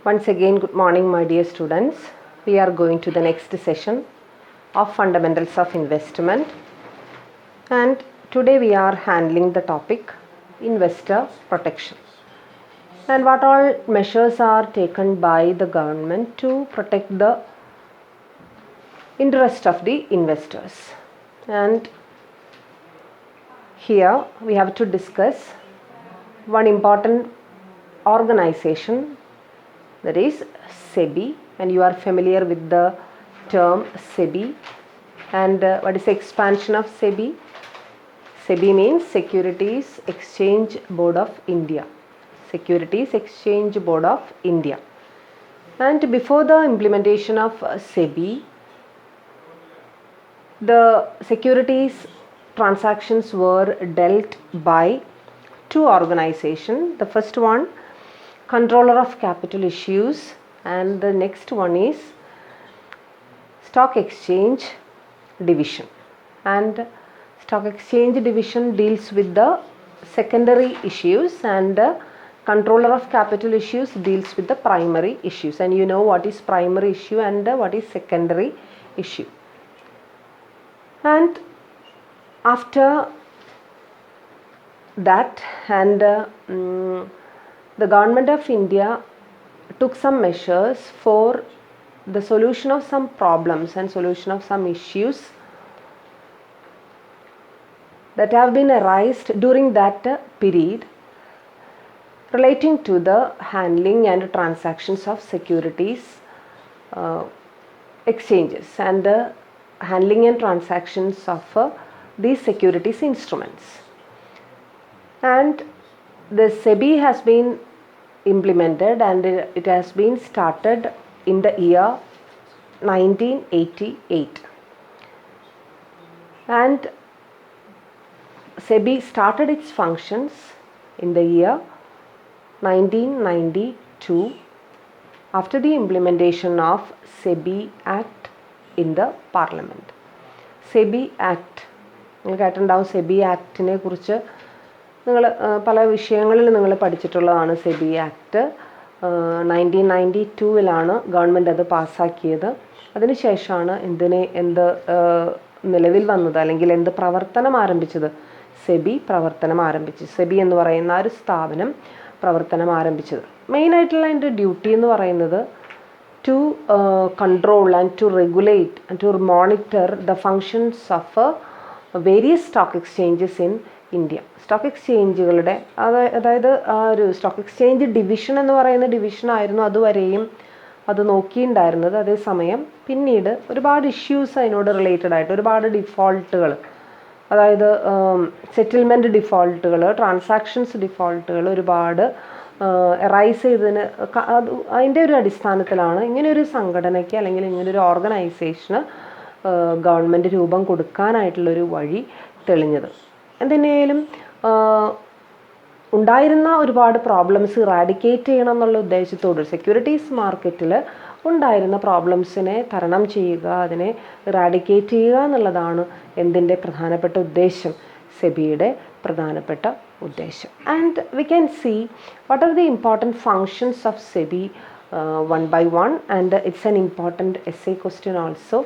Once again, good morning, my dear students. We are going to the next session of Fundamentals of Investment, and today we are handling the topic investor protection and what all measures are taken by the government to protect the interest of the investors. And here we have to discuss one important organization, that is SEBI, and you are familiar with the term SEBI. And what is the expansion of SEBI? SEBI means Securities Exchange Board of India. Securities Exchange Board of India. And before the implementation of SEBI, the securities transactions were dealt by two organizations. The first one, Controller of Capital Issues, and the next one is Stock Exchange Division. And Stock Exchange Division deals with the secondary issues, and Controller of Capital Issues deals with the primary issues. And you know what is primary issue and what is secondary issue. And after that, and the government of India took some measures for the solution of some problems and solution of some issues that have been arised during that period relating to the handling and transactions of securities exchanges and handling and transactions of these securities instruments. And the SEBI has been implemented, and it has been started in the year 1988. And SEBI started its functions in the year 1992 after the implementation of SEBI Act in the Parliament. SEBI Act, നിങ്ങൾ കേട്ടിട്ടുണ്ടാവും SEBI ആക്ടിനെ കുറിച്ച്. നിങ്ങൾ പല വിഷയങ്ങളിൽ നിങ്ങൾ പഠിച്ചിട്ടുള്ളതാണ്. SEBI act 1992 government അത് പാസ്സാക്കിയത്. അതിനുശേഷമാണ് എന്ത് നിലവിൽ വന്നത്, അല്ലെങ്കിൽ എന്ത് പ്രവർത്തനം ആരംഭിച്ചത്? SEBI പ്രവർത്തനം ആരംഭിച്ചു. SEBI എന്ന് പറയുന്ന ഒരു സ്ഥാപനം പ്രവർത്തനം ആരംഭിച്ചത്. മെയിനായിട്ടുള്ള അതിൻ്റെ ഡ്യൂട്ടി എന്ന് പറയുന്നത് to control and to regulate and to monitor the functions of various stock exchanges in India. Stock എക്സ്ചേഞ്ചുകളുടെ അതായത് ഒരു സ്റ്റോക്ക് എക്സ്ചേഞ്ച് ഡിവിഷൻ എന്ന് പറയുന്ന ഡിവിഷനായിരുന്നു അതുവരെയും അത് നോക്കിയിട്ടുണ്ടായിരുന്നത്. അതേസമയം പിന്നീട് ഒരുപാട് ഇഷ്യൂസ് അതിനോട് റിലേറ്റഡ് ആയിട്ട് ഒരുപാട് ഡിഫോൾട്ടുകൾ, അതായത് സെറ്റിൽമെൻറ്റ് ഡിഫോൾട്ടുകൾ, ട്രാൻസാക്ഷൻസ് ഡിഫോൾട്ടുകൾ ഒരുപാട് എറൈസ് ചെയ്തതിന് അതിൻ്റെ ഒരു അടിസ്ഥാനത്തിലാണ് ഇങ്ങനെയൊരു സംഘടനയ്ക്ക് അല്ലെങ്കിൽ ഇങ്ങനൊരു ഓർഗനൈസേഷന് ഗവൺമെൻറ് രൂപം കൊടുക്കാനായിട്ടുള്ളൊരു വഴി തെളിഞ്ഞത്. എന്തിനേലും ഉണ്ടായിരുന്ന ഒരുപാട് പ്രോബ്ലംസ് ഇറാഡിക്കേറ്റ് ചെയ്യണം എന്നുള്ള ഉദ്ദേശത്തോട് സെക്യൂരിറ്റീസ് മാർക്കറ്റിൽ ഉണ്ടായിരുന്ന പ്രോബ്ലംസിനെ തരണം ചെയ്യുക, അതിനെ ഇറാഡിക്കേറ്റ് ചെയ്യുക എന്നുള്ളതാണ് എന്തിൻ്റെ പ്രധാനപ്പെട്ട ഉദ്ദേശം, സെബിയുടെ പ്രധാനപ്പെട്ട ഉദ്ദേശം. And we can see what are the important functions of SEBI one by one, and it's an important essay question also,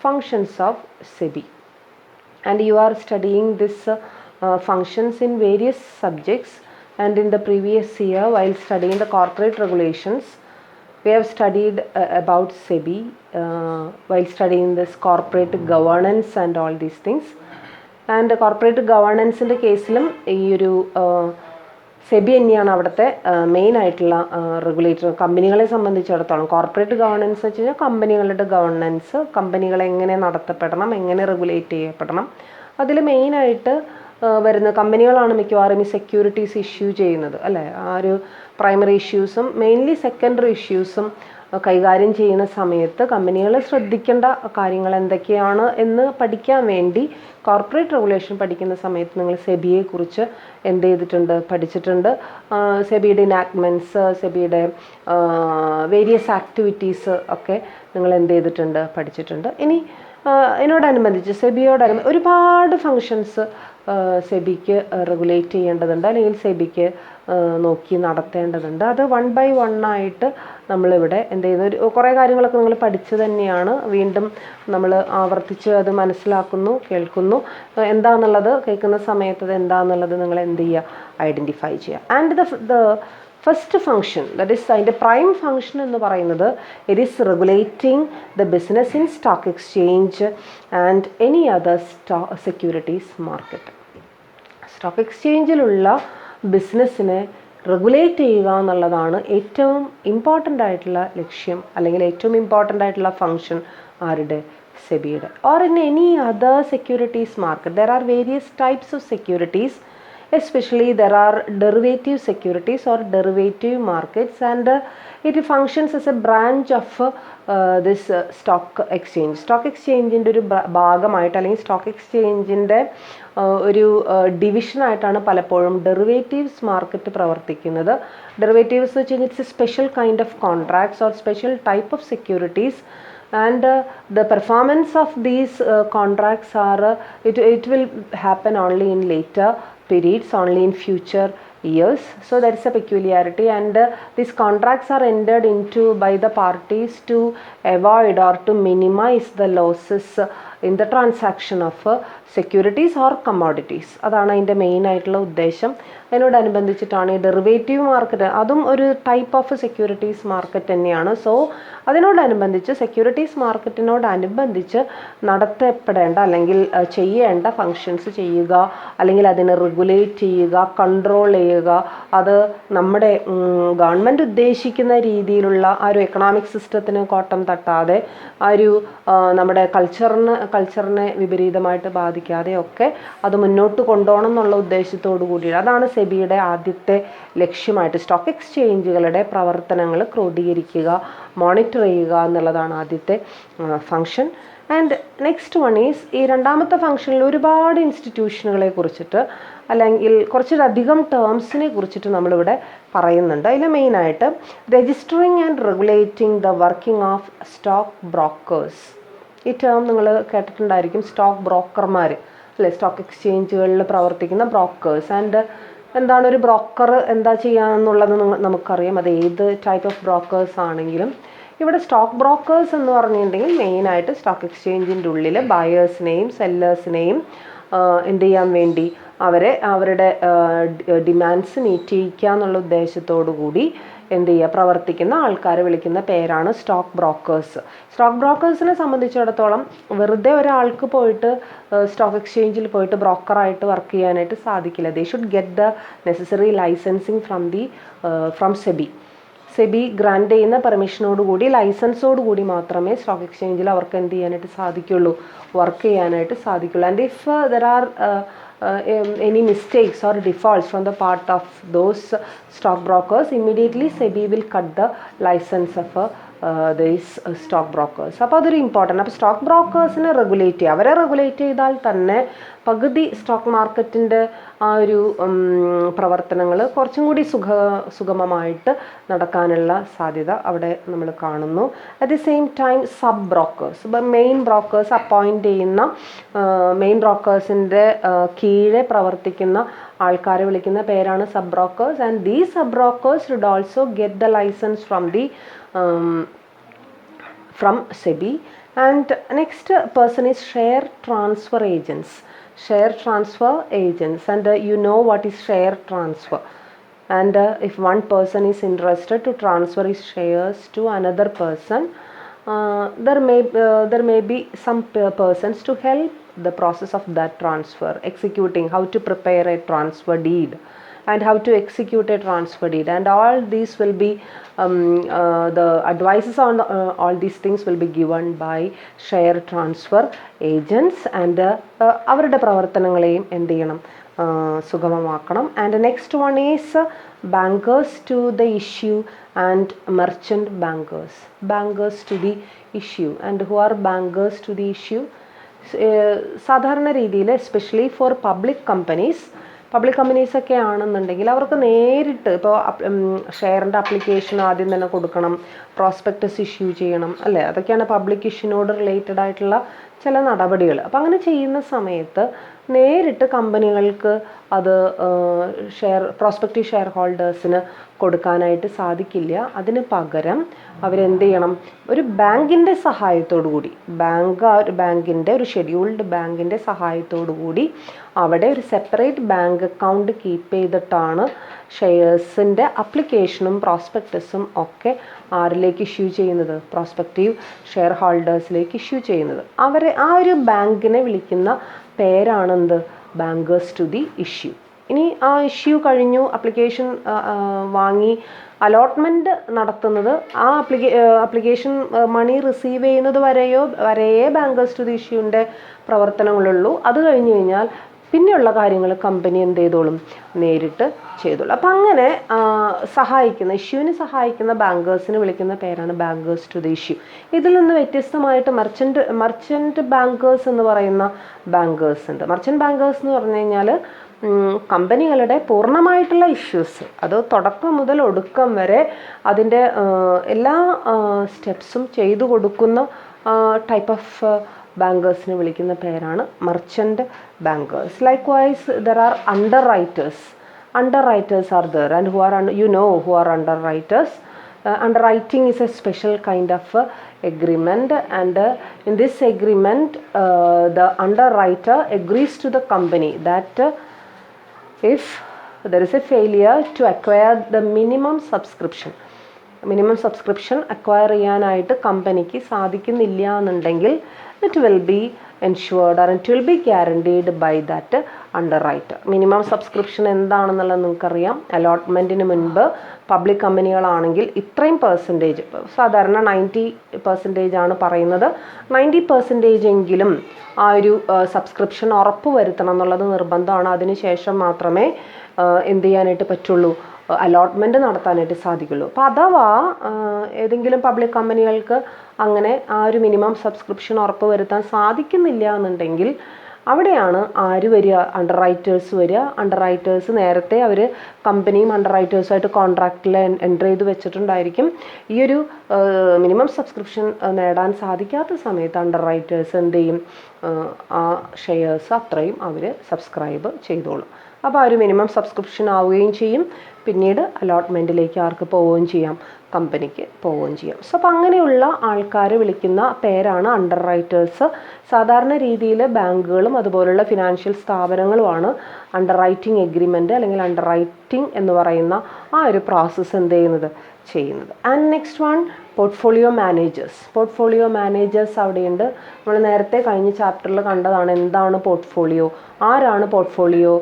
functions of SEBI. And you are studying this functions in various subjects, and in the previous year while studying the corporate regulations we have studied about SEBI while studying this corporate governance and all these things. And corporate governance ൻ്റെ കേസിലും ഈ ഒരു സെബി തന്നെയാണ് അവിടുത്തെ main ആയിട്ടുള്ള regulator. കമ്പനികളെ സംബന്ധിച്ചിടത്തോളം corporate governance എന്ന് വെച്ച് കഴിഞ്ഞാൽ കമ്പനികളുടെ ഗവർണൻസ്, കമ്പനികൾ എങ്ങനെ നടത്തപ്പെടണം, എങ്ങനെ റെഗുലേറ്റ് ചെയ്യപ്പെടണം, അതിൽ മെയിനായിട്ട് വരുന്ന കമ്പനികളാണ് മിക്കവാറും ഈ സെക്യൂരിറ്റീസ് ഇഷ്യൂ ചെയ്യുന്നത്, അല്ലേ? ആ ഒരു പ്രൈമറി ഇഷ്യൂസും മെയിൻലി സെക്കൻഡറി ഇഷ്യൂസും കൈകാര്യം ചെയ്യുന്ന സമയത്ത് കമ്പനികൾ ശ്രദ്ധിക്കേണ്ട കാര്യങ്ങൾ എന്തൊക്കെയാണ് എന്ന് പഠിക്കാൻ വേണ്ടി കോർപ്പറേറ്റ് റെഗുലേഷൻ പഠിക്കുന്ന സമയത്ത് നിങ്ങൾ സെബിയെക്കുറിച്ച് എന്ത് ചെയ്തിട്ടുണ്ട്, പഠിച്ചിട്ടുണ്ട്. സെബിയുടെ ഇനാക്ട്മെൻറ്റ്സ്, സെബിയുടെ വേരിയസ് ആക്ടിവിറ്റീസ് ഒക്കെ നിങ്ങൾ എന്ത് ചെയ്തിട്ടുണ്ട്, പഠിച്ചിട്ടുണ്ട്. ഇനി ഇതിനോടനുബന്ധിച്ച് ഒരുപാട് ഫങ്ഷൻസ് സെബിക്ക് റെഗുലേറ്റ് ചെയ്യേണ്ടതുണ്ട്, അല്ലെങ്കിൽ സെബിക്ക് നോക്കി നടത്തേണ്ടതുണ്ട്. അത് 1 by 1 ആയിട്ട് നമ്മളിവിടെ എന്ത് ചെയ്യുന്നു, കുറേ കാര്യങ്ങളൊക്കെ നിങ്ങൾ പഠിച്ചു തന്നെയാണ്. വീണ്ടും നമ്മൾ ആവർത്തിച്ച് അത് മനസ്സിലാക്കുന്നു, കേൾക്കുന്നു. എന്താണെന്നുള്ളത് കേൾക്കുന്ന സമയത്ത് അത് എന്താണെന്നുള്ളത് നിങ്ങൾ എന്ത് ചെയ്യുക, ഐഡൻറ്റിഫൈ ചെയ്യുക. And the first function, that is അതിൻ്റെ പ്രൈം ഫങ്ഷൻ എന്ന് പറയുന്നത്, it is regulating the business in stock exchange and any other securities market. Stock എക്സ്ചേഞ്ചിലുള്ള ബിസിനസ്സിനെ റെഗുലേറ്റ് ചെയ്യുക എന്നുള്ളതാണ് ഏറ്റവും ഇമ്പോർട്ടൻ്റ് ആയിട്ടുള്ള ലക്ഷ്യം, അല്ലെങ്കിൽ ഏറ്റവും ഇമ്പോർട്ടൻ്റ് ആയിട്ടുള്ള ഫങ്ഷൻ ആരുടെ, സെബിയുടെ. Or in any other securities market, there are various types of securities, especially there are derivative securities or derivative markets, and it functions as a branch of this stock exchange. Stock എക്സ്ചേഞ്ചിൻ്റെ ഒരു ഭാഗമായിട്ട്, അല്ലെങ്കിൽ stock എക്സ്ചേഞ്ചിൻ്റെ ഒരു ഡിവിഷനായിട്ടാണ് പലപ്പോഴും derivatives market പ്രവർത്തിക്കുന്നത്. Derivatives വെച്ച് കഴിഞ്ഞാൽ it's A special kind of contracts or special type of securities, and the performance of these contracts are it will happen only in later periods, only in future years. So that is a peculiarity, and these contracts are entered into by the parties to avoid or to minimize the losses in the transaction of securities or commodities. അതാണ് അതിൻ്റെ main ആയിട്ടുള്ള ഉദ്ദേശം. അതിനോടനുബന്ധിച്ചിട്ടാണ് ഈ derivative market, അതും ഒരു type of securities market തന്നെയാണ്. So അതിനോടനുബന്ധിച്ച് securities മാർക്കറ്റിനോടനുബന്ധിച്ച് നടത്തപ്പെടേണ്ട അല്ലെങ്കിൽ ചെയ്യേണ്ട ഫങ്ഷൻസ് ചെയ്യുക, അല്ലെങ്കിൽ അതിനെ റെഗുലേറ്റ് ചെയ്യുക, കൺട്രോൾ ചെയ്യുക, അത് നമ്മുടെ ഗവൺമെൻറ് ഉദ്ദേശിക്കുന്ന രീതിയിലുള്ള ആ ഒരു എക്കണോമിക് സിസ്റ്റത്തിന് കോട്ടം തട്ടാതെ, ആ ഒരു നമ്മുടെ കൾച്ചറിനെ വിപരീതമായിട്ട് ബാധിക്കാതെയൊക്കെ അത് മുന്നോട്ട് കൊണ്ടുപോകണം എന്നുള്ള ഉദ്ദേശത്തോടു കൂടിയാണ്. അതാണ് സെബിയുടെ ആദ്യത്തെ ലക്ഷ്യമായിട്ട്, സ്റ്റോക്ക് എക്സ്ചേഞ്ചുകളുടെ പ്രവർത്തനങ്ങൾ ക്രോഡീകരിക്കുക, മോണിറ്റർ ചെയ്യുക എന്നുള്ളതാണ് ആദ്യത്തെ function. And next one is, ഈ രണ്ടാമത്തെ ഫങ്ഷനിൽ ഒരുപാട് ഇൻസ്റ്റിറ്റ്യൂഷനുകളെ കുറിച്ചിട്ട് അല്ലെങ്കിൽ കുറച്ചിലധികം ടേംസിനെ കുറിച്ചിട്ട് നമ്മളിവിടെ പറയുന്നുണ്ട്. അതിൽ മെയിനായിട്ട് registering and regulating the working of stock brokers. ഈ ടേം നിങ്ങൾ കേട്ടിട്ടുണ്ടായിരിക്കും, സ്റ്റോക്ക് ബ്രോക്കർമാർ അല്ലെ, സ്റ്റോക്ക് എക്സ്ചേഞ്ചുകളിൽ പ്രവർത്തിക്കുന്ന ബ്രോക്കേഴ്സ്. ആൻഡ് എന്താണ് ഒരു ബ്രോക്കർ, എന്താ ചെയ്യാന്നുള്ളത് നമുക്കറിയാം. അത് ഏത് ടൈപ്പ് ഓഫ് ബ്രോക്കേഴ്സ് ആണെങ്കിലും. ഇവിടെ സ്റ്റോക്ക് ബ്രോക്കേഴ്സ് എന്ന് പറഞ്ഞിട്ടുണ്ടെങ്കിൽ മെയിനായിട്ട് സ്റ്റോക്ക് എക്സ്ചേഞ്ചിൻ്റെ ഉള്ളിൽ ബയേഴ്സിനെയും സെല്ലേഴ്സിനെയും എന്ത് ചെയ്യാൻ വേണ്ടി അവരുടെ ഡിമാൻഡ്സ് മീറ്റ് ചെയ്യിക്കുക എന്നുള്ള ഉദ്ദേശത്തോടു കൂടി എന്ത് ചെയ്യുക, പ്രവർത്തിക്കുന്ന ആൾക്കാരെ വിളിക്കുന്ന പേരാണ് സ്റ്റോക്ക് ബ്രോക്കേഴ്സ്. സ്റ്റോക്ക് ബ്രോക്കേഴ്സിനെ സംബന്ധിച്ചിടത്തോളം വെറുതെ ഒരാൾക്ക് പോയിട്ട് സ്റ്റോക്ക് എക്സ്ചേഞ്ചിൽ പോയിട്ട് ബ്രോക്കറായിട്ട് വർക്ക് ചെയ്യാനായിട്ട് സാധിക്കില്ല. They should get the necessary licensing from SEBI grand ചെയ്യുന്ന പെർമിഷനോടുകൂടി, ലൈസൻസോടുകൂടി മാത്രമേ സ്റ്റോക്ക് എക്സ്ചേഞ്ചിൽ അവർക്ക് എന്ത് ചെയ്യാനായിട്ട് സാധിക്കുള്ളൂ, വർക്ക് ചെയ്യാനായിട്ട് സാധിക്കുള്ളൂ. And if there are any mistakes or defaults from the part of those stock brokers, immediately SEBI will cut the license of these stock brokers. അപ്പോൾ അതൊരു ഇമ്പോർട്ടൻ്റ്. അപ്പോൾ സ്റ്റോക്ക് ബ്രോക്കേഴ്സിനെ റെഗുലേറ്റ് ചെയ്യുക, അവരെ റെഗുലേറ്റ് ചെയ്താൽ തന്നെ പകുതി സ്റ്റോക്ക് മാർക്കറ്റിൻ്റെ ആ ഒരു പ്രവർത്തനങ്ങൾ കുറച്ചും കൂടി സുഗമമായിട്ട് നടക്കാനുള്ള സാധ്യത അവിടെ നമ്മൾ കാണുന്നു. At the same time sub brokers, main brokers appoint ചെയ്യുന്ന മെയിൻ ബ്രോക്കേഴ്സിൻ്റെ കീഴെ പ്രവർത്തിക്കുന്ന ആൾക്കാരെ വിളിക്കുന്ന പേരാണ് sub brokers. And these sub brokers would also get the licence from SEBI. And next person is share transfer agents. And you know what is share transfer. And if one person is interested to transfer his shares to another person, there may be some persons to help the process of that transfer, executing how to prepare a transfer deed and how to execute a transfer deed, and all these will be the advices on all these things will be given by share transfer agents. And അവരുടെ പ്രവർത്തനങ്ങളെയും എന്ത് ചെയ്യണം, സുഗമമാക്കണം. And next one is bankers to the issue and merchant bankers to the issue. And who are bankers to the issue? സാധാരണ രീതിയിൽ especially for public കമ്പനീസൊക്കെ ആണെന്നുണ്ടെങ്കിൽ അവർക്ക് നേരിട്ട് ഇപ്പോൾ ഷെയറിൻ്റെ അപ്ലിക്കേഷൻ ആദ്യം തന്നെ കൊടുക്കണം, പ്രോസ്പെക്ടസ് ഇഷ്യൂ ചെയ്യണം അല്ലേ, അതൊക്കെയാണ് പബ്ലിക് ഇഷ്യൂനോട് റിലേറ്റഡ് ആയിട്ടുള്ള ചില നടപടികൾ. അപ്പം അങ്ങനെ ചെയ്യുന്ന സമയത്ത് നേരിട്ട് കമ്പനികൾക്ക് അത് പ്രോസ്പെക്റ്റീവ് ഷെയർ ഹോൾഡേഴ്സിന് കൊടുക്കാനായിട്ട് സാധിക്കില്ല. അതിന് പകരം അവരെന്ത് ചെയ്യണം, ഒരു ബാങ്കിൻ്റെ സഹായത്തോടു കൂടി, ബാങ്കിൻ്റെ ഒരു ഷെഡ്യൂൾഡ് ബാങ്കിൻ്റെ സഹായത്തോടു കൂടി അവിടെ ഒരു സെപ്പറേറ്റ് ബാങ്ക് അക്കൗണ്ട് കീപ്പ് ചെയ്തിട്ടാണ് ഷെയർസിൻ്റെ അപ്ലിക്കേഷനും പ്രോസ്പെക്ടസും ഒക്കെ ആരിലേക്ക് ഇഷ്യൂ ചെയ്യുന്നത്, പ്രോസ്പെക്റ്റീവ് ഷെയർ ഹോൾഡേഴ്സിലേക്ക് ഇഷ്യൂ ചെയ്യുന്നത്. ആ ഒരു ബാങ്കിനെ വിളിക്കുന്ന പേരാണെന്ത്, ബാങ്കേഴ്സ് ടു ദി ഇഷ്യൂ. ഇനി ആ ഇഷ്യൂ കഴിഞ്ഞു, അപ്ലിക്കേഷൻ വാങ്ങി അലോട്ട്മെൻറ്റ് നടത്തുന്നത്, ആ അപ്ലിക്കേഷൻ മണി റിസീവ് ചെയ്യുന്നത് വരെയേ ബാങ്കേഴ്സ് ടു ദി ഇഷ്യൂൻ്റെ പ്രവർത്തനങ്ങളുള്ളൂ. അത് കഴിഞ്ഞ് കഴിഞ്ഞാൽ പിന്നെയുള്ള കാര്യങ്ങൾ കമ്പനി എന്ത് ചെയ്തോളും, നേരിട്ട് ചെയ്തോളും. അപ്പം അങ്ങനെ ഇഷ്യൂവിന് സഹായിക്കുന്ന ബാങ്കേഴ്സിന് വിളിക്കുന്ന പേരാണ് ബാങ്കേഴ്സ് ടു ദി ഇഷ്യൂ. ഇതിൽ നിന്ന് വ്യത്യസ്തമായിട്ട് മർച്ചൻറ്റ് ബാങ്കേഴ്സ് എന്ന് പറയുന്ന ബാങ്കേഴ്സ് ഉണ്ട്. മർച്ചൻറ്റ് ബാങ്കേഴ്സ് എന്ന് പറഞ്ഞു കഴിഞ്ഞാൽ കമ്പനികളുടെ പൂർണ്ണമായിട്ടുള്ള ഇഷ്യൂസ്, അത് തുടക്കം മുതൽ ഒടുക്കം വരെ അതിൻ്റെ എല്ലാ സ്റ്റെപ്സും ചെയ്തു കൊടുക്കുന്ന ടൈപ്പ് ഓഫ് ബാങ്കേഴ്സിനെ വിളിക്കുന്ന പേരാണ് merchant bankers. Likewise there are underwriters. Underwriters are there, and who are underwriters. Underwriting is a special kind of agreement, and in this agreement the underwriter agrees to the company that if there is a failure to acquire the minimum subscription acquire ചെയ്യാനായിട്ട് കമ്പനിക്ക് സാധിക്കുന്നില്ല എന്നുണ്ടെങ്കിൽ it will be ensured or it will be guaranteed by that underwriter. Minimum subscription എന്താണെന്നുള്ളത് നിങ്ങൾക്കറിയാം. അലോട്ട്മെൻറ്റിന് മുൻപ് public കമ്പനികളാണെങ്കിൽ ഇത്രയും percentage, സാധാരണ 90% ആണ് പറയുന്നത്, 90% എങ്കിലും ആ ഒരു സബ്സ്ക്രിപ്ഷൻ ഉറപ്പ് വരുത്തണം എന്നുള്ളത് നിർബന്ധമാണ്. അതിനുശേഷം മാത്രമേ എന്ത് ചെയ്യാനായിട്ട് പറ്റുള്ളൂ, അലോട്ട്മെൻറ്റ് നടത്താനായിട്ട് സാധിക്കുള്ളൂ. അപ്പോൾ അഥവാ ഏതെങ്കിലും പബ്ലിക് കമ്പനികൾക്ക് അങ്ങനെ ആ ഒരു മിനിമം സബ്സ്ക്രിപ്ഷൻ ഉറപ്പ് വരുത്താൻ സാധിക്കുന്നില്ല എന്നുണ്ടെങ്കിൽ അവിടെയാണ് ആര് വരിക, അണ്ടർറൈറ്റേഴ്സ് വരിക. അണ്ടർറൈറ്റേഴ്സ് നേരത്തെ അവർ കമ്പനിയും അണ്ടർറൈറ്റേഴ്സുമായിട്ട് കോൺട്രാക്റ്റിൽ എൻ്റർ ചെയ്ത് വെച്ചിട്ടുണ്ടായിരിക്കും. ഈ ഒരു മിനിമം സബ്സ്ക്രിപ്ഷൻ നേടാൻ സാധിക്കാത്ത സമയത്ത് അണ്ടർറൈറ്റേഴ്സ് എന്ത് ചെയ്യും, ആ ഷെയർസ് അത്രയും അവർ സബ്സ്ക്രൈബ് ചെയ്തോളും. അപ്പോൾ ആ ഒരു മിനിമം സബ്സ്ക്രിപ്ഷൻ ആവുകയും ചെയ്യും. പിന്നീട് അലോട്ട്മെൻറ്റിലേക്ക് ആർക്ക് പോവുകയും ചെയ്യാം, കമ്പനിക്ക് പോവുകയും ചെയ്യാം. സോ അപ്പോൾ അങ്ങനെയുള്ള ആൾക്കാർ വിളിക്കുന്ന പേരാണ് അണ്ടർറൈറ്റേഴ്സ്. സാധാരണ രീതിയിൽ ബാങ്കുകളും അതുപോലുള്ള ഫിനാൻഷ്യൽ സ്ഥാപനങ്ങളുമാണ് അണ്ടർറൈറ്റിംഗ് എഗ്രിമെൻറ്റ് അല്ലെങ്കിൽ അണ്ടർറൈറ്റിംഗ് എന്ന് പറയുന്ന ആ ഒരു പ്രോസസ്സ് എന്ത് ചെയ്യുന്നത്. And next one, portfolio managers. Portfolio managers അവിടെയുണ്ട്. നമ്മൾ നേരത്തെ കഴിഞ്ഞ ചാപ്റ്ററിൽ കണ്ടതാണ് എന്താണ് പോർട്ട്ഫോളിയോ, ആരാണ് പോർട്ട്ഫോളിയോ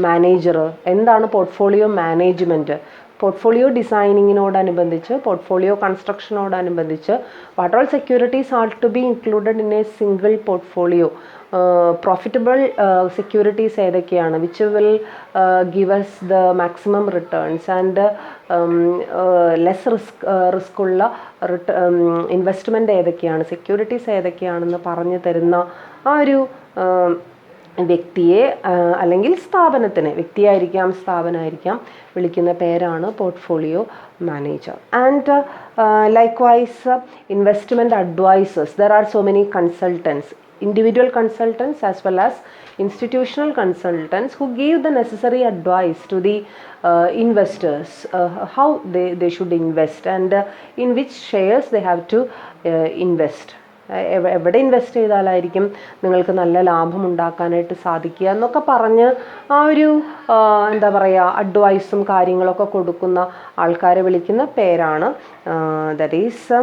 മാനേജർ, എന്താണ് പോർട്ട്ഫോളിയോ മാനേജ്മെൻറ്റ്. പോർട്ട്ഫോളിയോ ഡിസൈനിങ്ങിനോടനുബന്ധിച്ച്, പോർട്ട്ഫോളിയോ കൺസ്ട്രക്ഷനോടനുബന്ധിച്ച് what all securities are to be included in a single portfolio, profitable securities ഏതൊക്കെയാണ്, which will give us the maximum returns and less risk ഉള്ള ഇൻവെസ്റ്റ്മെൻറ്റ് ഏതൊക്കെയാണ്, securities ഏതൊക്കെയാണെന്ന് പറഞ്ഞു തരുന്ന ആ ഒരു വ്യക്തിയെ അല്ലെങ്കിൽ സ്ഥാപനത്തിന്, വ്യക്തിയായിരിക്കാം സ്ഥാപനമായിരിക്കാം, വിളിക്കുന്ന പേരാണ് portfolio manager. And likewise investment advisors. There are so many consultants, individual consultants as well as institutional consultants who give the necessary advice to the investors, how they should invest and in which shares they have to invest. എവിടെ invest ചെയ്താലായിരിക്കും നിങ്ങൾക്ക് നല്ല ലാഭം ഉണ്ടാക്കാനായിട്ട് സാധിക്കുക എന്നൊക്കെ പറഞ്ഞ് ആ ഒരു എന്താ പറയുക അഡ്വൈസും കാര്യങ്ങളൊക്കെ കൊടുക്കുന്ന ആൾക്കാരെ വിളിക്കുന്ന പേരാണ് that is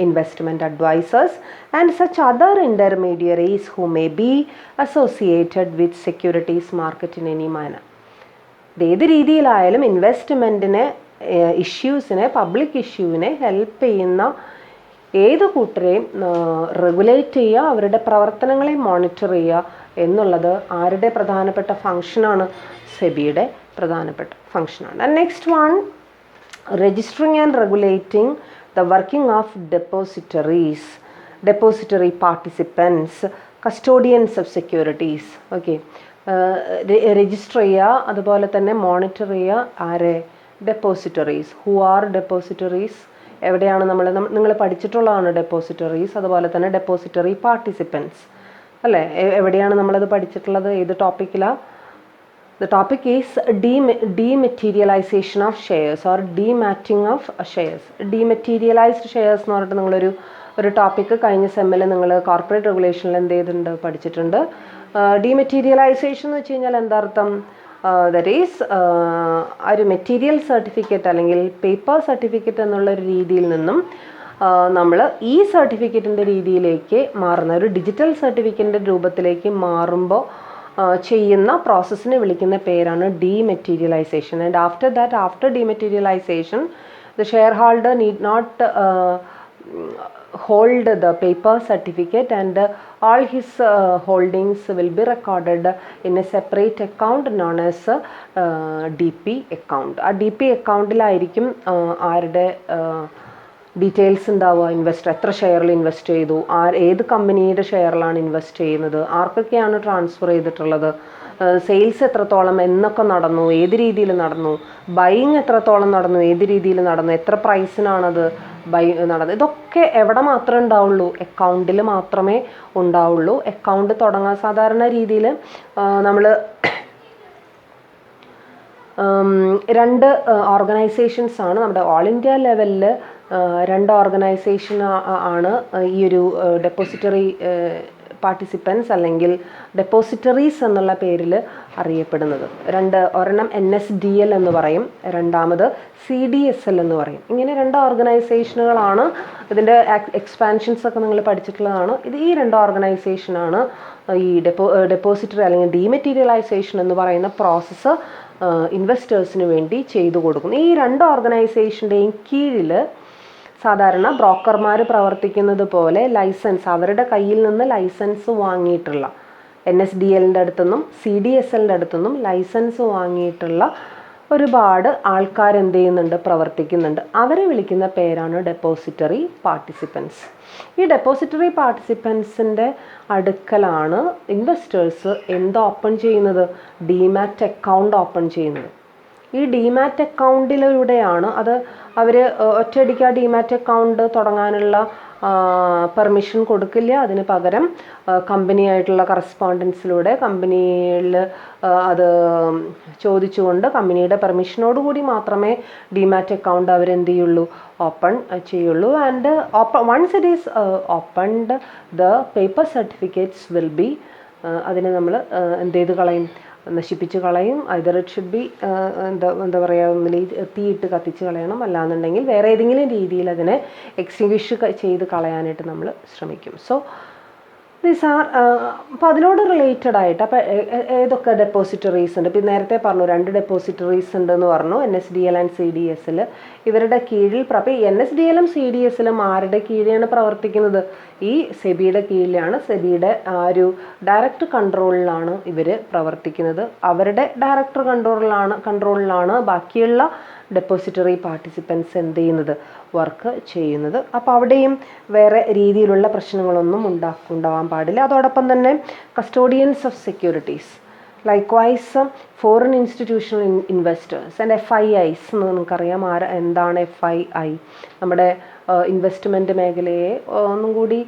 investment advisers. And such other intermediaries who may be associated with securities market in any manner. ഏത് രീതിയിലായാലും ഇൻവെസ്റ്റ്മെൻറ്റിനെ, ഇഷ്യൂസിനെ, പബ്ലിക് ഇഷ്യൂവിനെ ഹെൽപ്പ് ചെയ്യുന്ന ഏത് കൂട്ടരെയും റെഗുലേറ്റ് ചെയ്യുക, അവരുടെ പ്രവർത്തനങ്ങളെ മോണിറ്റർ ചെയ്യുക എന്നുള്ളത് ആരുടെ പ്രധാനപ്പെട്ട ഫങ്ഷനാണ്, സെബിയുടെ പ്രധാനപ്പെട്ട ഫങ്ഷനാണ്. And next one, registering and regulating the working of depositories, depository participants, custodians of securities. Okay, register ചെയ്യുക, അതുപോലെ തന്നെ മോണിറ്റർ ചെയ്യുക ആരെ, ഡെപ്പോസിറ്ററീസ്. ഹു ആർ ഡെപ്പോസിറ്ററീസ്, എവിടെയാണ് നിങ്ങൾ പഠിച്ചിട്ടുള്ളതാണ് ഡെപ്പോസിറ്ററീസ്. അതുപോലെ തന്നെ ഡെപ്പോസിറ്ററി പാർട്ടിസിപ്പൻസ്. അല്ലേ? എവിടെയാണ് നമ്മളത് പഠിച്ചിട്ടുള്ളത്? ഏത് ടോപ്പിക്കിലാണ്? The topic is dematerialization of shares or dematting of shares. Dematerialized shares എന്ന് പറഞ്ഞിട്ട് നിങ്ങളൊരു ടോപ്പിക്ക് കഴിഞ്ഞ സെമ്മിൽ നിങ്ങൾ കോർപ്പറേറ്റ് റെഗുലേഷനിൽ എന്ത് ചെയ്തിട്ടുണ്ട്, പഠിച്ചിട്ടുണ്ട്. ഡീമെറ്റീരിയലൈസേഷൻ എന്ന് വെച്ച് കഴിഞ്ഞാൽ എന്താർത്ഥം? ദറ്റ് ഈസ് ഒരു മെറ്റീരിയൽ സർട്ടിഫിക്കറ്റ് അല്ലെങ്കിൽ പേപ്പർ സർട്ടിഫിക്കറ്റ് എന്നുള്ളൊരു രീതിയിൽ നിന്നും നമ്മൾ ഈ സർട്ടിഫിക്കറ്റിൻ്റെ രീതിയിലേക്ക് മാറുന്ന ഒരു ഡിജിറ്റൽ സർട്ടിഫിക്കറ്റിൻ്റെ രൂപത്തിലേക്ക് മാറുമ്പോൾ ചെയ്യുന്ന പ്രോസസ്സിനെ വിളിക്കുന്ന പേരാണ് dematerialisation. And after dematerialisation the shareholder need not hold the paper certificate and all his holdings will be recorded in a separate account known as DP account. ആ DP അക്കൗണ്ടിലായിരിക്കും ആരുടെ ഡീറ്റെയിൽസ് ഉണ്ടാവുക, investor എത്ര ഷെയറിൽ invest ചെയ്തു, ഏത് കമ്പനിയുടെ ഷെയറിലാണ് invest ചെയ്യുന്നത്, ആർക്കൊക്കെയാണ് transfer ചെയ്തിട്ടുള്ളത്, സെയിൽസ് എത്രത്തോളം എന്നൊക്കെ നടന്നു, ഏത് രീതിയിൽ നടന്നു, ബൈയിങ് എത്രത്തോളം നടന്നു, ഏത് രീതിയിൽ നടന്നു, എത്ര പ്രൈസിനാണത് നടന്നത്, ഇതൊക്കെ എവിടെ മാത്രമേ ഉണ്ടാവുള്ളൂ? അക്കൗണ്ടിൽ മാത്രമേ ഉണ്ടാവുള്ളൂ. അക്കൗണ്ട് തുടങ്ങാൻ സാധാരണ രീതിയിൽ നമ്മൾ രണ്ട് ഓർഗനൈസേഷൻസ് ആണ് നമ്മുടെ ഓൾ ഇന്ത്യ ലെവലിൽ. രണ്ട് ഓർഗനൈസേഷൻ ആണ് ഈ ഒരു ഡെപ്പോസിറ്ററി പാർട്ടിസിപ്പൻസ് അല്ലെങ്കിൽ ഡെപ്പോസിറ്ററീസ് എന്നുള്ള പേരിൽ അറിയപ്പെടുന്നത്. ഒരെണ്ണം NSDL എന്ന് പറയും, രണ്ടാമത് CDSL എന്ന് പറയും. ഇങ്ങനെ രണ്ട് ഓർഗനൈസേഷനുകളാണ്. ഇതിൻ്റെ എക്സ്പാൻഷൻസ് ഒക്കെ നിങ്ങൾ പഠിച്ചിട്ടുള്ളതാണ്. ഈ രണ്ട് ഓർഗനൈസേഷനാണ് ഈ ഡെപ്പോസിറ്ററി അല്ലെങ്കിൽ ഡീമെറ്റീരിയലൈസേഷൻ എന്ന് പറയുന്ന പ്രോസസ്സ് ഇൻവെസ്റ്റേഴ്സിന് വേണ്ടി ചെയ്തു കൊടുക്കുന്നു. ഈ രണ്ട് ഓർഗനൈസേഷൻ്റെയും കീഴിൽ സാധാരണ ബ്രോക്കർമാർ പ്രവർത്തിക്കുന്നത് പോലെ ലൈസൻസ്, അവരുടെ കയ്യിൽ നിന്ന് ലൈസൻസ് വാങ്ങിയിട്ടുള്ള NSDLൻ്റെ അടുത്തുനിന്നും CDSLൻ്റെ അടുത്തുനിന്നും ലൈസൻസ് വാങ്ങിയിട്ടുള്ള ഒരുപാട് ആൾക്കാർ എന്ത് ചെയ്യുന്നുണ്ട്, പ്രവർത്തിക്കുന്നുണ്ട്. അവരെ വിളിക്കുന്ന പേരാണ് ഡെപ്പോസിറ്ററി പാർട്ടിസിപ്പൻസ്. ഈ ഡെപ്പോസിറ്ററി പാർട്ടിസിപ്പൻസിൻ്റെ അടുക്കലാണ് ഇൻവെസ്റ്റേഴ്സ് എന്ത് ഓപ്പൺ ചെയ്യുന്നത്? ഡീമാറ്റ് അക്കൗണ്ട് ഓപ്പൺ ചെയ്യുന്നത്. ഈ ഡീമാറ്റ് അക്കൗണ്ടിലൂടെയാണ് അവർ ഒറ്റയടിക്ക് ആ ഡീമാറ്റ് അക്കൗണ്ട് തുടങ്ങാനുള്ള പെർമിഷൻ കൊടുക്കില്ല. അതിന് പകരം കമ്പനിയായിട്ടുള്ള കറസ്പോണ്ടൻസിലൂടെ കമ്പനിയിൽ അത് ചോദിച്ചുകൊണ്ട് കമ്പനിയുടെ പെർമിഷനോടുകൂടി മാത്രമേ ഡീമാറ്റ് അക്കൗണ്ട് അവരെന്ത് ചെയ്യുള്ളൂ, ഓപ്പൺ ചെയ്യുള്ളൂ. And once it is opened the paper certificates will be, അതിനെ നമ്മൾ എന്ത് ചെയ്ത് കളയും, നശിപ്പിച്ച് കളയും. ഐദർ ഇറ്റ് ഷുഡ് ബി എന്താ പറയുക, ഒന്നിൽ തീയിട്ട് കത്തിച്ച് കളയണം, അല്ലാന്നുണ്ടെങ്കിൽ വേറെ ഏതെങ്കിലും രീതിയിൽ അതിനെ എക്സ്റ്റിങ്വിഷ് ചെയ്ത് കളയാനായിട്ട് നമ്മൾ ശ്രമിക്കും. സോ ദീസ് ആർ അപ്പോൾ അതിനോട് റിലേറ്റഡ് ആയിട്ട് അപ്പോൾ ഏതൊക്കെ ഡെപ്പോസിറ്ററീസ് ഉണ്ട്? ഇപ്പം നേരത്തെ പറഞ്ഞു രണ്ട് ഡെപ്പോസിറ്ററീസ് ഉണ്ടെന്ന് പറഞ്ഞു, NSDL ആൻഡ് CDSL. ഇവരുടെ കീഴിൽ NSDLും CDSലും ആരുടെ കീഴിലാണ് പ്രവർത്തിക്കുന്നത്? ഈ സെബിയുടെ കീഴിലാണ്. സെബിയുടെ ആ ഒരു ഡയറക്റ്റ് കൺട്രോളിലാണ് ഇവർ പ്രവർത്തിക്കുന്നത്. അവരുടെ ഡയറക്റ്റ് കൺട്രോളിലാണ് ബാക്കിയുള്ള ഡെപ്പോസിറ്ററി പാർട്ടിസിപ്പൻസ് എന്ത് ചെയ്യുന്നത്, വർക്ക് ചെയ്യുന്നത്. അപ്പോൾ അവിടെയും വേറെ രീതിയിലുള്ള പ്രശ്നങ്ങളൊന്നും ഉണ്ടാവാൻ പാടില്ല. അതോടൊപ്പം തന്നെ custodians of securities, likewise foreign institutional investors and FIIs എന്ന് നിങ്ങൾക്കറിയാം. എന്താണ് FII? നമ്മുടെ ഇൻവെസ്റ്റ്മെൻറ്റ് മേഖലയെ ഒന്നും കൂടി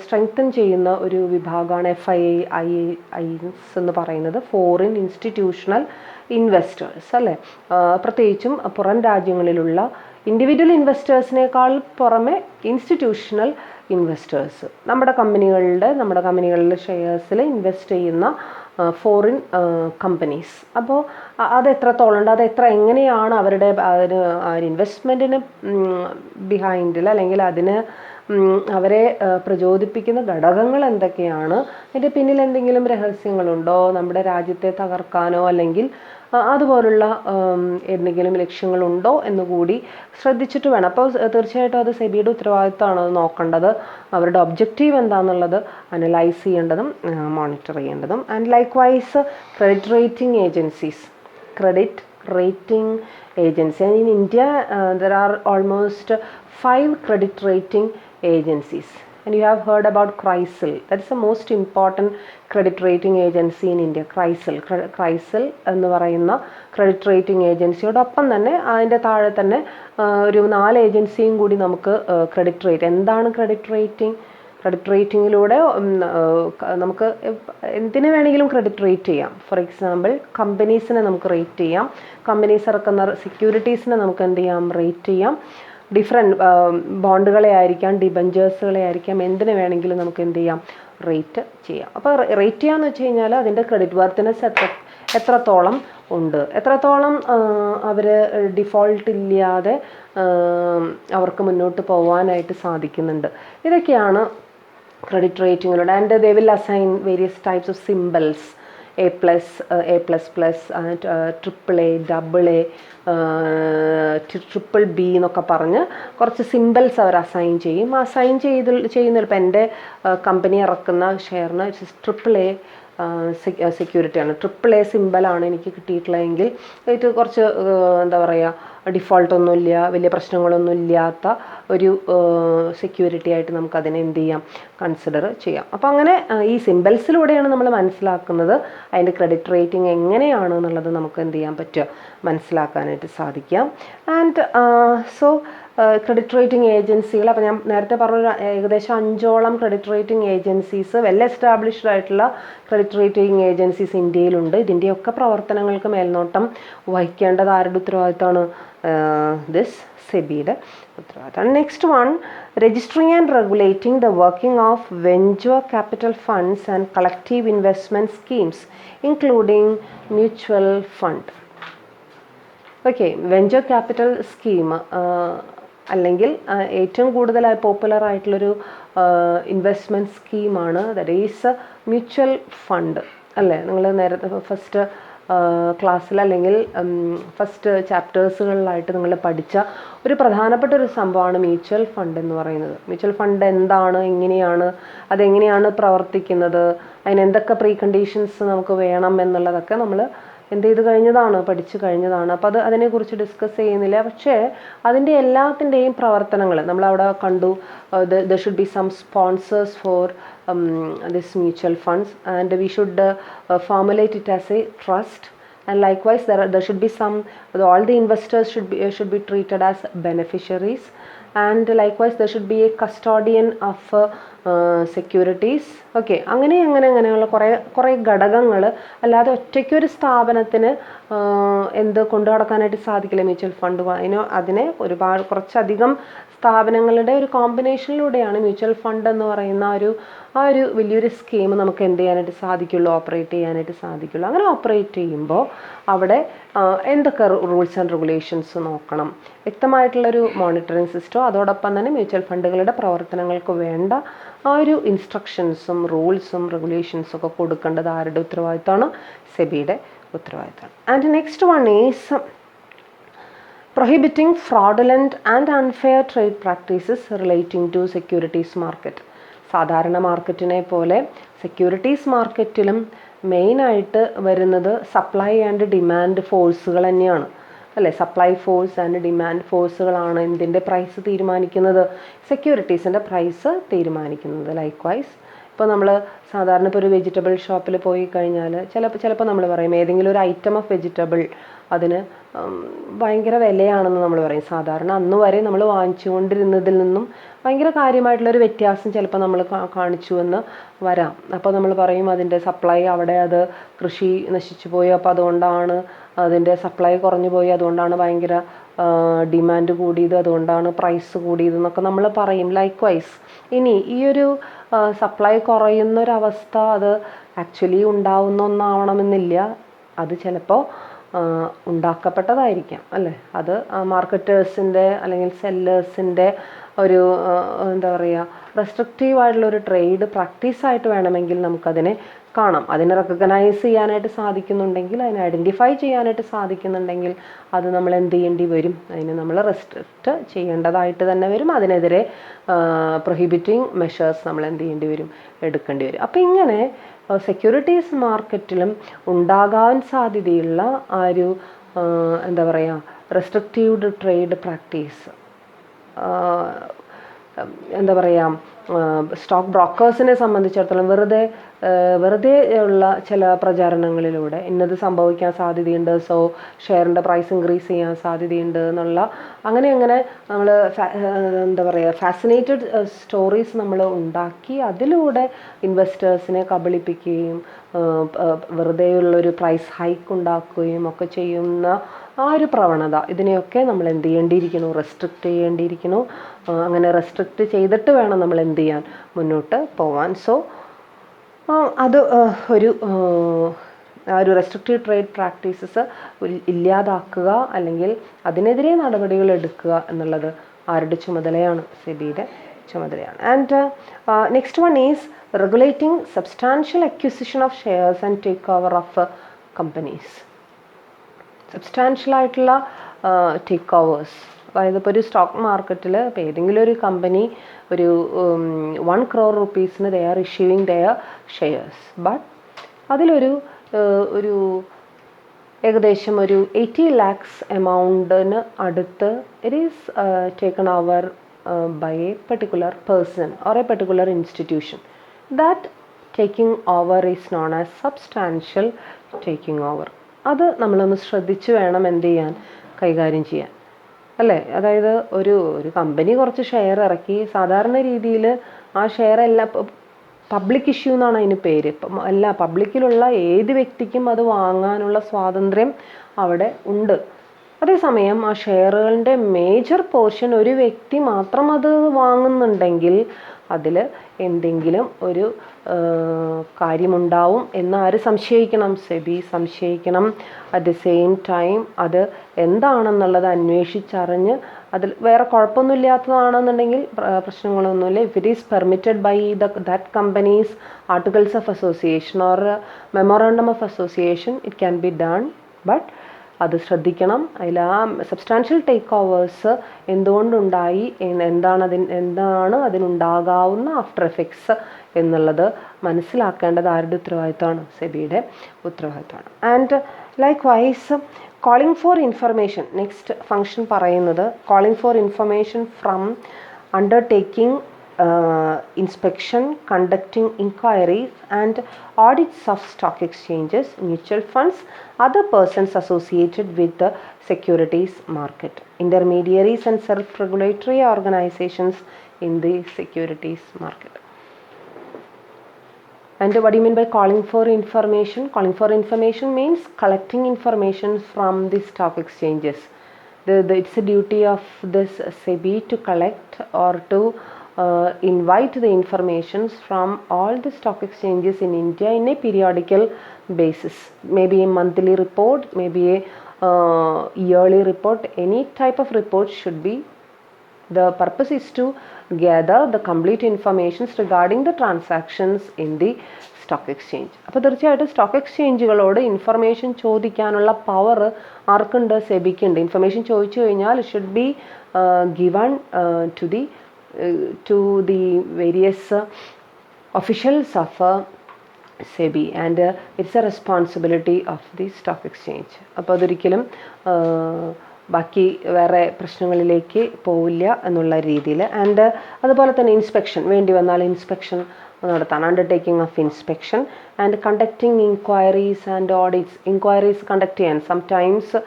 സ്ട്രെങ്തൻ ചെയ്യുന്ന ഒരു വിഭാഗമാണ് FIIs എന്ന് പറയുന്നത്, ഫോറിൻ ഇൻസ്റ്റിറ്റ്യൂഷണൽ ഇൻവെസ്റ്റേഴ്സ് അല്ലേ. പ്രത്യേകിച്ചും പുറം രാജ്യങ്ങളിലുള്ള ഇൻഡിവിജ്വൽ ഇൻവെസ്റ്റേഴ്സിനേക്കാൾ പുറമെ ഇൻസ്റ്റിറ്റ്യൂഷണൽ ഇൻവെസ്റ്റേഴ്സ് നമ്മുടെ കമ്പനികളുടെ ഷെയർസിൽ ഇൻവെസ്റ്റ് ചെയ്യുന്ന ഫോറിൻ കമ്പനീസ്. അപ്പോൾ അത് എത്രത്തോളം ഉണ്ട്, എങ്ങനെയാണ് അവരുടെ ഇൻവെസ്റ്റ്മെൻറ്റിന് ബിഹൈൻഡിൽ അല്ലെങ്കിൽ അതിന് അവരെ പ്രചോദിപ്പിക്കുന്ന ഘടകങ്ങൾ എന്തൊക്കെയാണ്, അതിൻ്റെ പിന്നിൽ എന്തെങ്കിലും രഹസ്യങ്ങളുണ്ടോ, നമ്മുടെ രാജ്യത്തെ തകർക്കാനോ അല്ലെങ്കിൽ അതുപോലുള്ള എന്തെങ്കിലും ലക്ഷ്യങ്ങളുണ്ടോ എന്നുകൂടി ശ്രദ്ധിച്ചിട്ട് വേണം. അപ്പോൾ തീർച്ചയായിട്ടും അത് സെബിയുടെ ഉത്തരവാദിത്തമാണ് അത് നോക്കേണ്ടത്. അവരുടെ ഒബ്ജക്റ്റീവ് എന്താണെന്നുള്ളത് അനലൈസ് ചെയ്യേണ്ടതും മോണിറ്റർ ചെയ്യേണ്ടതും. And likewise credit rating agencies. And in India there are almost 5 credit rating agencies, and you have heard about CRISIL. That is the most important credit rating agency in India. CRISIL എന്ന് പറയുന്ന credit rating ഏജൻസിയോടൊപ്പം തന്നെ അതിൻ്റെ താഴെ തന്നെ ഒരു 4 ഏജൻസിയും കൂടി നമുക്ക് credit rate. എന്താണ് ക്രെഡിറ്റ് റേറ്റിംഗ്? ക്രെഡിറ്റ് റേറ്റിങ്ങിലൂടെ നമുക്ക് എന്തിനു വേണമെങ്കിലും ക്രെഡിറ്റ് റേറ്റ് ചെയ്യാം. ഫോർ എക്സാമ്പിൾ കമ്പനീസിനെ നമുക്ക് റേറ്റ് ചെയ്യാം, കമ്പനീസ് ഇറക്കുന്ന സെക്യൂരിറ്റീസിനെ നമുക്ക് എന്ത് ചെയ്യാം, റേറ്റ് ചെയ്യാം. ഡിഫറെൻറ്റ് ബോണ്ടുകളെ ആയിരിക്കാം, ഡിബഞ്ചേഴ്സുകളെ ആയിരിക്കാം, എന്തിനു വേണമെങ്കിലും നമുക്ക് എന്ത് ചെയ്യാം, റേറ്റ് ചെയ്യാം. അപ്പോൾ റേറ്റ് ചെയ്യാന്ന് വെച്ച് കഴിഞ്ഞാൽ അതിൻ്റെ ക്രെഡിറ്റ് വർത്തിനെസ് എത്രത്തോളം ഉണ്ട്, എത്രത്തോളം അവർ ഡിഫോൾട്ട് ഇല്ലാതെ അവർക്ക് മുന്നോട്ട് പോകാനായിട്ട് സാധിക്കുന്നുണ്ട്. ഇതൊക്കെയാണ് ക്രെഡിറ്റ് റേറ്റിങ്ങിലൂടെ. And they will assign various types of symbols, A+, A++, AAA, AA, BBB എന്നൊക്കെ പറഞ്ഞ് കുറച്ച് സിംബൽസ് അവർ അസൈൻ ചെയ്യും. അസൈൻ ചെയ്യുന്ന ഇപ്പം എൻ്റെ കമ്പനി ഇറക്കുന്ന ഷെയറിന് AAA സെക്യൂരിറ്റിയാണ്, AAA സിംബലാണ് എനിക്ക് കിട്ടിയിട്ടുള്ളതെങ്കിൽ ഇത് കുറച്ച് എന്താ പറയുക, ഡിഫോൾട്ടൊന്നുമില്ല, വലിയ പ്രശ്നങ്ങളൊന്നും ഇല്ലാത്ത ഒരു സെക്യൂരിറ്റി ആയിട്ട് നമുക്കതിനെ എന്ത് ചെയ്യാം, കൺസിഡർ ചെയ്യാം. അപ്പോൾ അങ്ങനെ ഈ സിംബൽസിലൂടെയാണ് നമ്മൾ മനസ്സിലാക്കുന്നത് അതിൻ്റെ ക്രെഡിറ്റ് റേറ്റിംഗ് എങ്ങനെയാണ് എന്നുള്ളത് നമുക്ക് എന്ത് ചെയ്യാൻ പറ്റുക, മനസ്സിലാക്കാനായിട്ട് സാധിക്കാം. ആൻഡ് സോ ക്രെഡിറ്റ് റേറ്റിംഗ് ഏജൻസികൾ, അപ്പോൾ ഞാൻ നേരത്തെ പറഞ്ഞ ഏകദേശം 5ഓളം credit rating agencies, well established ആയിട്ടുള്ള ക്രെഡിറ്റ് റേറ്റിംഗ് ഏജൻസീസ് ഇന്ത്യയിലുണ്ട്. ഇതിൻ്റെയൊക്കെ പ്രവർത്തനങ്ങൾക്ക് മേൽനോട്ടം വഹിക്കേണ്ടത് ആരുടെ ഉത്തരവാദിത്തമാണ്? സെബിയുടെ ഉത്തരവാദിത്തമാണ്. Next one, registering and regulating the working of venture capital funds and collective investment schemes including mutual fund. Okay, venture capital scheme അല്ലെങ്കിൽ ഏറ്റവും കൂടുതലായി പോപ്പുലർ ആയിട്ടുള്ളൊരു ഇൻവെസ്റ്റ്മെൻറ്റ് സ്കീമാണ് ദാറ്റ് ഈസ് മ്യൂച്വൽ ഫണ്ട്, അല്ലേ? നിങ്ങൾ നേരത്തെ ഫസ്റ്റ് ക്ലാസ്സിൽ അല്ലെങ്കിൽ ഫസ്റ്റ് ചാപ്റ്റേഴ്സുകളിലായിട്ട് നിങ്ങൾ പഠിച്ച ഒരു പ്രധാനപ്പെട്ട ഒരു സംഭവമാണ് മ്യൂച്വൽ ഫണ്ട് എന്ന് പറയുന്നത്. മ്യൂച്വൽ ഫണ്ട് എന്താണ്, എങ്ങനെയാണ്, അതെങ്ങനെയാണ് പ്രവർത്തിക്കുന്നത്, അതിന് എന്തൊക്കെ പ്രീ കണ്ടീഷൻസ് നമുക്ക് വേണം എന്നുള്ളതൊക്കെ നമ്മൾ എന്ത് ചെയ്ത് കഴിഞ്ഞതാണ്, പഠിച്ചു കഴിഞ്ഞതാണ്. അപ്പോൾ അതിനെക്കുറിച്ച് ഡിസ്കസ് ചെയ്യുന്നില്ല. പക്ഷേ അതിൻ്റെ എല്ലാത്തിൻ്റെയും പ്രവർത്തനങ്ങൾ നമ്മളവിടെ കണ്ടു. there should be some sponsors for this mutual funds and we should formulate it as a trust, and likewise there should be some, all the investors should be treated as beneficiaries, and likewise there should be a custodian of securities. Okay, അങ്ങനെയുള്ള കുറേ ഘടകങ്ങൾ. അല്ലാതെ ഒറ്റയ്ക്കൊരു സ്ഥാപനത്തിന് എന്ത് കൊണ്ടു നടക്കാനായിട്ട് സാധിക്കില്ല mutual fund. അതിനെ കുറച്ചധികം സ്ഥാപനങ്ങളുടെ ഒരു കോമ്പിനേഷനിലൂടെയാണ് മ്യൂച്വൽ ഫണ്ട് എന്ന് പറയുന്ന ആ ഒരു വലിയൊരു സ്കീം നമുക്ക് എന്ത് ചെയ്യാനായിട്ട് സാധിക്കുള്ളൂ, ഓപ്പറേറ്റ് ചെയ്യാനായിട്ട് സാധിക്കുള്ളൂ. അങ്ങനെ ഓപ്പറേറ്റ് ചെയ്യുമ്പോൾ അവിടെ എന്തൊക്കെ റൂൾസ് ആൻഡ് റെഗുലേഷൻസ് നോക്കണം, വ്യക്തമായിട്ടുള്ളൊരു മോണിറ്ററിങ് സിസ്റ്റം, അതോടൊപ്പം തന്നെ മ്യൂച്വൽ ഫണ്ടുകളുടെ പ്രവർത്തനങ്ങൾക്ക് വേണ്ട ആ ഒരു ഇൻസ്ട്രക്ഷൻസും റൂൾസും റെഗുലേഷൻസും ഒക്കെ കൊടുക്കേണ്ടത് ആരുടെ ഉത്തരവാദിത്തമാണ്? സെബിയുടെ ഉത്തരവാദിത്തമാണ്. And next one is prohibiting fraudulent and unfair trade practices relating to securities market. സാധാരണ മാർക്കറ്റിനെ പോലെ സെക്യൂരിറ്റീസ് മാർക്കറ്റിലും മെയിനായിട്ട് വരുന്നത് സപ്ലൈ ആൻഡ് ഡിമാൻഡ് ഫോഴ്സുകൾ തന്നെയാണ്, അല്ലേ? സപ്ലൈ ഫോഴ്സ് ആൻഡ് ഡിമാൻഡ് ഫോഴ്സുകളാണ് എന്തിൻ്റെ പ്രൈസ് തീരുമാനിക്കുന്നത്, സെക്യൂരിറ്റീസിൻ്റെ പ്രൈസ് തീരുമാനിക്കുന്നത്. ലൈക്ക്വൈസ് ഇപ്പോൾ നമ്മൾ സാധാരണ ഇപ്പോൾ ഒരു വെജിറ്റബിൾ ഷോപ്പിൽ പോയി കഴിഞ്ഞാൽ ചിലപ്പോൾ നമ്മൾ പറയും ഏതെങ്കിലും ഒരു ഐറ്റം ഓഫ് വെജിറ്റബിൾ അതിന് ഭയങ്കര വിലയാണെന്ന് നമ്മൾ പറയും. സാധാരണ അന്ന് വരെ നമ്മൾ വാങ്ങിച്ചുകൊണ്ടിരുന്നതിൽ നിന്നും ഭയങ്കര കാര്യമായിട്ടുള്ളൊരു വ്യത്യാസം ചിലപ്പോൾ നമ്മൾ കാണിച്ചു എന്ന് വരാം. അപ്പോൾ നമ്മൾ പറയും അതിൻ്റെ സപ്ലൈ അവിടെ അത് കൃഷി നശിച്ചു പോയി, അപ്പോൾ അതുകൊണ്ടാണ് അതിൻ്റെ സപ്ലൈ കുറഞ്ഞു പോയി, അതുകൊണ്ടാണ് ഭയങ്കര ഡിമാൻഡ് കൂടിയത്, അതുകൊണ്ടാണ് പ്രൈസ് കൂടിയത് എന്നൊക്കെ നമ്മൾ പറയും. ലൈക്ക്വൈസ് ഇനി ഈ ഒരു സപ്ലൈ കുറയുന്നൊരവസ്ഥ അത് ആക്ച്വലി ഉണ്ടാവുന്ന ഒന്നാവണമെന്നില്ല. അത് ചിലപ്പോൾ ഉണ്ടാക്കപ്പെട്ടതായിരിക്കാം, അല്ലേ? അത് മാർക്കറ്റേഴ്സിൻ്റെ അല്ലെങ്കിൽ സെല്ലേഴ്സിൻ്റെ ഒരു എന്താ പറയുക റെസ്ട്രിക്റ്റീവ് ആയിട്ടുള്ളൊരു ട്രേഡ് പ്രാക്ടീസായിട്ട് വേണമെങ്കിൽ നമുക്കതിനെ കാണാം. അതിനെ റെക്കഗ്നൈസ് ചെയ്യാനായിട്ട് സാധിക്കുന്നുണ്ടെങ്കിൽ, അതിനെ ഐഡൻറ്റിഫൈ ചെയ്യാനായിട്ട് സാധിക്കുന്നുണ്ടെങ്കിൽ അത് നമ്മൾ എന്ത് ചെയ്യേണ്ടി വരും, അതിനെ നമ്മൾ റെസ്ട്രിക്റ്റ് ചെയ്യേണ്ടതായിട്ട് തന്നെ വരും. അതിനെതിരെ പ്രൊഹിബിറ്റിംഗ് മെഷേഴ്സ് നമ്മൾ എന്ത് ചെയ്യേണ്ടി വരും, എടുക്കേണ്ടി വരും. അപ്പോൾ ഇങ്ങനെ സെക്യൂരിറ്റീസ് മാർക്കറ്റിലും ഉണ്ടാകാൻ സാധ്യതയുള്ള ആ ഒരു എന്താ പറയുക റെസ്ട്രിക്റ്റീവ് ട്രേഡ് പ്രാക്ടീസ്, എന്താ പറയുക സ്റ്റോക്ക് ബ്രോക്കേഴ്സിനെ സംബന്ധിച്ചിടത്തോളം വെറുതെ ഉള്ള ചില പ്രചാരണങ്ങളിലൂടെ ഇന്നത് സംഭവിക്കാൻ സാധ്യതയുണ്ട്, സോ ഷെയറിൻ്റെ പ്രൈസ് ഇൻക്രീസ് ചെയ്യാൻ സാധ്യതയുണ്ട് എന്നുള്ള അങ്ങനെ നമ്മൾ എന്താ പറയുക ഫാസിനേറ്റഡ് സ്റ്റോറീസ് നമ്മൾ ഉണ്ടാക്കി അതിലൂടെ ഇൻവെസ്റ്റേഴ്സിനെ കബളിപ്പിക്കുകയും വെറുതെയുള്ളൊരു പ്രൈസ് ഹൈക്ക് ഉണ്ടാക്കുകയും ഒക്കെ ചെയ്യുന്ന ആ ഒരു പ്രവണത, ഇതിനെയൊക്കെ നമ്മൾ എന്ത് ചെയ്യേണ്ടിയിരിക്കുന്നു, റെസ്ട്രിക്റ്റ് ചെയ്യേണ്ടിയിരിക്കുന്നു. അങ്ങനെ റെസ്ട്രിക്റ്റ് ചെയ്തിട്ട് വേണം നമ്മൾ എന്ത് ചെയ്യാൻ, മുന്നോട്ട് പോവാൻ. സോ അത് ഒരു റെസ്ട്രിക്റ്റീവ് ട്രേഡ് പ്രാക്ടീസസ് ഇല്ലാതാക്കുക അല്ലെങ്കിൽ അതിനെതിരെ നടപടികൾ എടുക്കുക എന്നുള്ളത് ആരുടെ ചുമതലയാണ്? സെബിയുടെ ചുമതലയാണ്. And next one is regulating substantial acquisition of shares and take over of companies. സബ്സ്റ്റാൻഷ്യലായിട്ടുള്ള ടേക്ക് ഓവേഴ്സ്, അതായത് ഇപ്പോൾ ഒരു സ്റ്റോക്ക് മാർക്കറ്റിൽ ഇപ്പോൾ ഏതെങ്കിലും ഒരു കമ്പനി ഒരു 1 crore rupees they are issuing their shares, but അതിലൊരു ഏകദേശം ഒരു 80 lakhs എമൗണ്ടിന് അടുത്ത് it is taken over by a particular person or a particular institution. That taking over is known as substantial taking over. അത് നമ്മളൊന്ന് ശ്രദ്ധിച്ച് വേണം എന്ത് ചെയ്യാൻ, കൈകാര്യം ചെയ്യാൻ, അല്ലേ? അതായത് ഒരു കമ്പനി കുറച്ച് ഷെയർ ഇറക്കി, സാധാരണ രീതിയിൽ ആ ഷെയർ എല്ലാം പബ്ലിക് ഇഷ്യൂ എന്നാണ് അതിന് പേര്. അല്ല, പബ്ലിക്കിലുള്ള ഏത് വ്യക്തിക്കും അത് വാങ്ങാനുള്ള സ്വാതന്ത്ര്യം അവിടെ ഉണ്ട്. അതേസമയം ആ ഷെയറുകളുടെ മേജർ പോർഷൻ ഒരു വ്യക്തി മാത്രം അത് വാങ്ങുന്നുണ്ടെങ്കിൽ അതിൽ എന്തെങ്കിലും ഒരു കാര്യമുണ്ടാവും എന്ന് ആര് സംശയിക്കണം? സെബി സംശയിക്കണം. അറ്റ് ദ സെയിം ടൈം അത് എന്താണെന്നുള്ളത് അന്വേഷിച്ചറിഞ്ഞ് അതിൽ വേറെ കുഴപ്പമൊന്നുമില്ലാത്തതാണെന്നുണ്ടെങ്കിൽ പ്രശ്നങ്ങളൊന്നുമില്ല. If it is permitted by that companies articles of association or memorandum of association it can be done. But അത് ശ്രദ്ധിക്കണം. അതിൽ ആ സബ്സ്റ്റാൻഷ്യൽ ടേക്ക് ഓവേഴ്സ് എന്തുകൊണ്ടുണ്ടായി, എന്താണ് അതിനുണ്ടാകാവുന്ന ആഫ്റ്റർ എഫക്ട്സ് എന്നുള്ളത് മനസ്സിലാക്കേണ്ടത് ആരുടെ ഉത്തരവാദിത്തമാണ്? സെബിയുടെ ഉത്തരവാദിത്തമാണ്. And likewise calling for information, next function പറയുന്നത് calling for information from undertaking inspection, conducting inquiries and audits of stock exchanges, mutual funds, other persons associated with the securities market, intermediaries and self-regulatory organizations in the securities market. And what do you mean by calling for information? Calling for information means collecting information from the stock exchanges. It's a duty of this SEBI to collect or to invite the informations from all the stock exchanges in India in a periodical basis, maybe a monthly report, maybe a yearly report, any type of report should be. The purpose is to gather the complete information regarding the transactions in the stock exchange. അപ്പോൾ തീർച്ചയായിട്ടും stock എക്സ്ചേഞ്ചുകളോട് information ചോദിക്കാനുള്ള power ആർക്കുണ്ട്? സെബിക്കുണ്ട്. Information ചോദിച്ചു കഴിഞ്ഞാൽ it should be given to the various officials of SEBI and it's a responsibility of the stock exchange. അപ്പോൾ അതൊരിക്കലും ബാക്കി വേറെ പ്രശ്നങ്ങളിലേക്ക് പോവില്ല എന്നുള്ള രീതിയിൽ. ആൻഡ് അതുപോലെ തന്നെ ഇൻസ്പെക്ഷൻ വേണ്ടി വന്നാൽ ഇൻസ്പെക്ഷൻ നടത്താൻ, undertaking of inspection and conducting inquiries and audits. Inquiries conduct ചെയ്യാൻ sometimes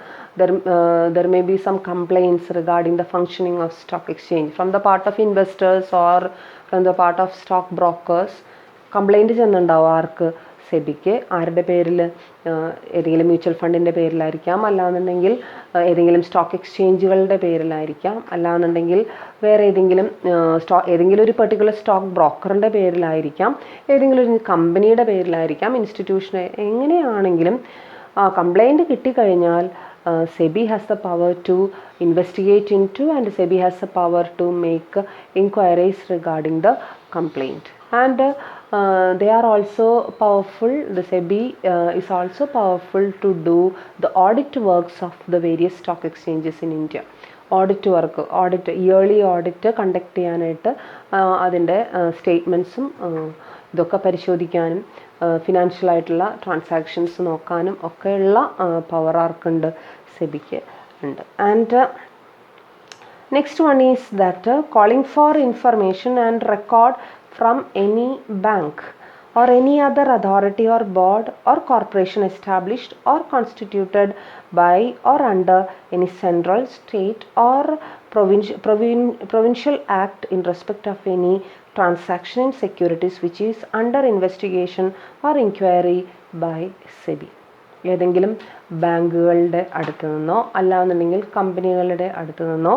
there may be some complaints regarding the functioning of stock exchange from the part of investors or from the part of stock brokers. Complaint ചെന്നുണ്ടാവും ആർക്ക്? സെബിക്ക്. ആരുടെ പേരിൽ? ഏതെങ്കിലും mutual ഫണ്ടിൻ്റെ പേരിലായിരിക്കാം, അല്ലാന്നുണ്ടെങ്കിൽ ഏതെങ്കിലും stock എക്സ്ചേഞ്ചുകളുടെ പേരിലായിരിക്കാം, അല്ലാന്നുണ്ടെങ്കിൽ വേറെ ഏതെങ്കിലും ഒരു പെർട്ടിക്കുലർ സ്റ്റോക്ക് ബ്രോക്കറിൻ്റെ പേരിലായിരിക്കാം, ഏതെങ്കിലും ഒരു കമ്പനിയുടെ പേരിലായിരിക്കാം, ഇൻസ്റ്റിറ്റ്യൂഷനെ. എങ്ങനെയാണെങ്കിലും കംപ്ലൈൻറ്റ് കിട്ടിക്കഴിഞ്ഞാൽ SEBI has the power to investigate into and SEBI has the power to make inquiries regarding the complaint. And they are also powerful, the SEBI is also powerful to do the audit works of the various stock exchanges in India. Yearly audit conduct ചെയ്യാനായിട്ട് അതിൻ്റെ സ്റ്റേറ്റ്മെൻറ്റ്സും ഇതൊക്കെ പരിശോധിക്കാനും ഫിനാൻഷ്യലായിട്ടുള്ള transactions നോക്കാനും ഒക്കെയുള്ള power ആർക്കുണ്ട്? സെബിക്ക് ഉണ്ട്. And Next one is that calling for information and record from any bank or any other authority or board or corporation established or constituted by or under any central, state or provincial act in respect of any transaction in securities which is under investigation or inquiry by SEBI. ഏതെങ്കിലും ബാങ്കുകളുടെ അടുത്ത് നിന്നോ അല്ലാന്നുണ്ടെങ്കിൽ കമ്പനികളുടെ അടുത്ത് നിന്നോ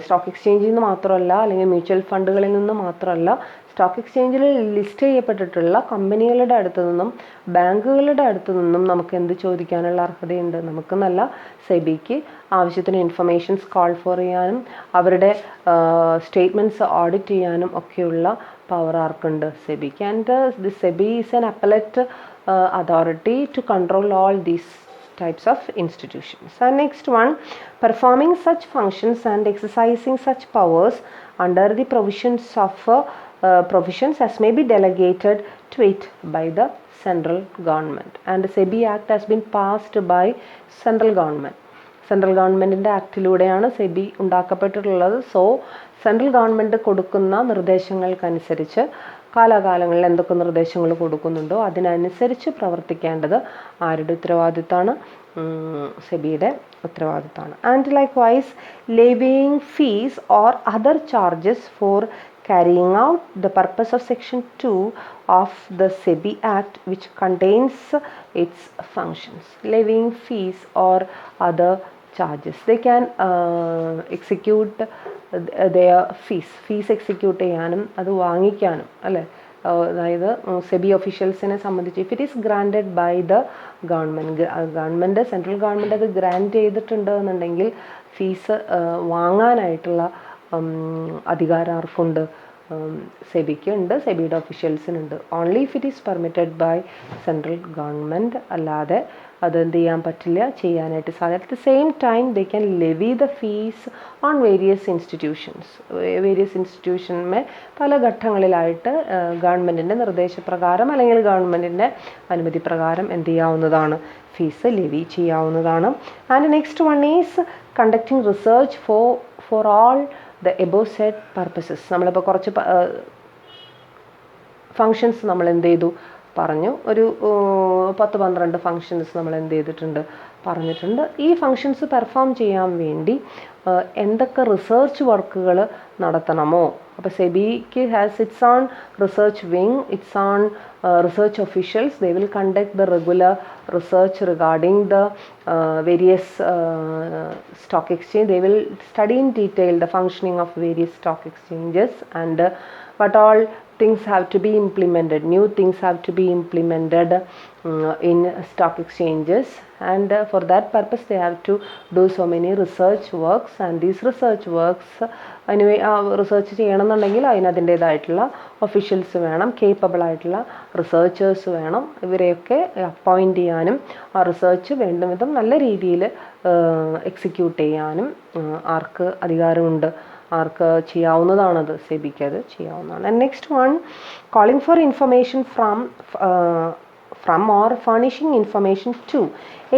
stock എക്സ്ചേഞ്ചിൽ നിന്ന് മാത്രമല്ല, അല്ലെങ്കിൽ മ്യൂച്വൽ ഫണ്ടുകളിൽ നിന്ന് മാത്രമല്ല, സ്റ്റോക്ക് എക്സ്ചേഞ്ചിൽ ലിസ്റ്റ് ചെയ്യപ്പെട്ടിട്ടുള്ള കമ്പനികളുടെ അടുത്ത് നിന്നും ബാങ്കുകളുടെ അടുത്ത് നിന്നും നമുക്ക് എന്ത് ചോദിക്കാനുള്ള അർഹതയുണ്ട്? നമുക്ക് നല്ല സെബിക്ക് ആവശ്യത്തിന് ഇൻഫർമേഷൻസ് കോൾ ഫോർ ചെയ്യാനും അവരുടെ സ്റ്റേറ്റ്മെൻറ്റ്സ് ഓഡിറ്റ് ചെയ്യാനും ഒക്കെയുള്ള പവർ ആർക്കുണ്ട്? സെബിക്ക്. And the SEBI is an appellate authority to control all these types of institutions. And next one, performing such functions and exercising such powers under the provisions of provisions as may be delegated to it by the central government. And the SEBI Act has been passed by central government. Central ഗവൺമെൻറ്റിൻ്റെ ആക്ടിലൂടെയാണ് SEBI ഉണ്ടാക്കപ്പെട്ടിട്ടുള്ളത്. So central government കൊടുക്കുന്ന നിർദ്ദേശങ്ങൾക്കനുസരിച്ച് കാലാകാലങ്ങളിൽ എന്തൊക്കെ നിർദ്ദേശങ്ങൾ കൊടുക്കുന്നുണ്ടോ അതിനനുസരിച്ച് പ്രവർത്തിക്കേണ്ടത് ആരുടെ ഉത്തരവാദിത്തമാണ്? സെബിയുടെ ഉത്തരവാദിത്തമാണ്. And likewise levying fees or other charges for carrying out the purpose of section 2 of the SEBI Act which contains its functions. Levying fees or other charges, they can execute their fees execute ചെയ്യാനും അത് വാങ്ങിക്കാനും അല്ലേ? അതായത് സെബി ഒഫീഷ്യൽസിനെ സംബന്ധിച്ച് if it is granted by the government central government അത് grant ചെയ്തിട്ടുണ്ട് എന്നുണ്ടെങ്കിൽ ഫീസ് വാങ്ങാനായിട്ടുള്ള അധികാരം ആർക്കുണ്ട്? സെബിക്ക് ഉണ്ട്, സെബിയുടെ ഒഫീഷ്യൽസിനുണ്ട്. Only if it is permitted by central government. അല്ലാതെ അതെന്ത് ചെയ്യാൻ പറ്റില്ല, ചെയ്യാനായിട്ട് സാധിക്കും. At the same time they can levy the fees on various institutions. Various ഇൻസ്റ്റിറ്റ്യൂഷനുമേ പല ഘട്ടങ്ങളിലായിട്ട് ഗവൺമെൻറ്റിൻ്റെ നിർദ്ദേശപ്രകാരം അല്ലെങ്കിൽ ഗവൺമെൻറ്റിൻ്റെ അനുമതി പ്രകാരം എന്ത് ചെയ്യാവുന്നതാണ്? ഫീസ് ലെവി ചെയ്യാവുന്നതാണ്. And next one is conducting research for all the above said purposes. നമ്മളിപ്പോൾ കുറച്ച് ഫങ്ഷൻസ് നമ്മൾ എന്ത് ചെയ്തു പറഞ്ഞു, ഒരു 10-12 ഫങ്ഷൻസ് നമ്മൾ എന്ത് ചെയ്തിട്ടുണ്ട് പറഞ്ഞിട്ടുണ്ട്. ഈ ഫങ്ഷൻസ് പെർഫോം ചെയ്യാൻ വേണ്ടി എന്തൊക്കെ റിസർച്ച് വർക്കുകൾ നടത്തണമോ? അപ്പോൾ സെബിക്ക് has its own research wing, its own research officials. They will conduct the regular research regarding the various stock exchange. They will study in detail the functioning of various stock exchanges and what all things have to be implemented, new things have to be implemented in stock exchanges, and for that purpose they have to do so many research works. And these research works anyway research ചെയ്യണമെന്നുണ്ടെങ്കിൽ അതിനതിൻ്റേതായിട്ടുള്ള officials വേണം, capable ആയിട്ടുള്ള researchers വേണം. ഇവരെയൊക്കെ appoint ചെയ്യാനും ആ research വേണ്ട വിധം നല്ല രീതിയിൽ എക്സിക്യൂട്ട് ചെയ്യാനും ആർക്ക് അധികാരമുണ്ട്? ആർക്ക് ചെയ്യാവുന്നതാണത്? സെബിക്ക് അത് ചെയ്യാവുന്നതാണ്. And next one, calling for information from or furnishing information to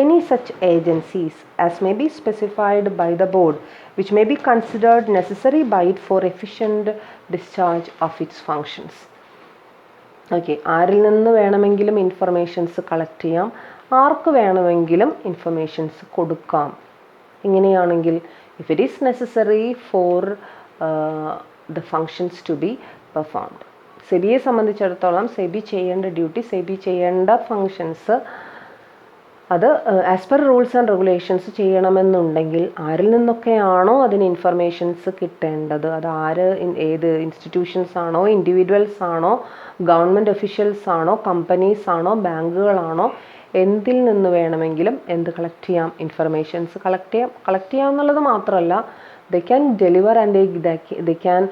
any such agencies as may be specified by the board which may be considered necessary by it for efficient discharge of its functions. Okay, ആരിൽ നിന്ന് വേണമെങ്കിലും informations collect ചെയ്യാം, ആർക്ക് വേണമെങ്കിലും informations കൊടുക്കാം. ഇങ്ങനെയാണെങ്കിൽ if it is necessary for the functions to be performed. സെബിയെ സംബന്ധിച്ചിടത്തോളം സെബി ചെയ്യേണ്ട duty, SEBI ചെയ്യേണ്ട ഫങ്ഷൻസ് അത് as per rules and regulations ചെയ്യണമെന്നുണ്ടെങ്കിൽ ആരിൽ നിന്നൊക്കെയാണോ അതിന് ഇൻഫർമേഷൻസ് കിട്ടേണ്ടത്, അത് ഏത് ഇൻസ്റ്റിറ്റ്യൂഷൻസ് ആണോ, ഇൻഡിവിജ്വൽസ് ആണോ, ഗവൺമെൻറ് ഒഫീഷ്യൽസ് ആണോ, കമ്പനീസ് ആണോ, ബാങ്കുകളാണോ, എന്തിൽ നിന്ന് വേണമെങ്കിലും എന്ത് കളക്ട് ചെയ്യാം? ഇൻഫർമേഷൻസ് കളക്ട് ചെയ്യാം എന്നുള്ളത് മാത്രമല്ല, they can deliver and they can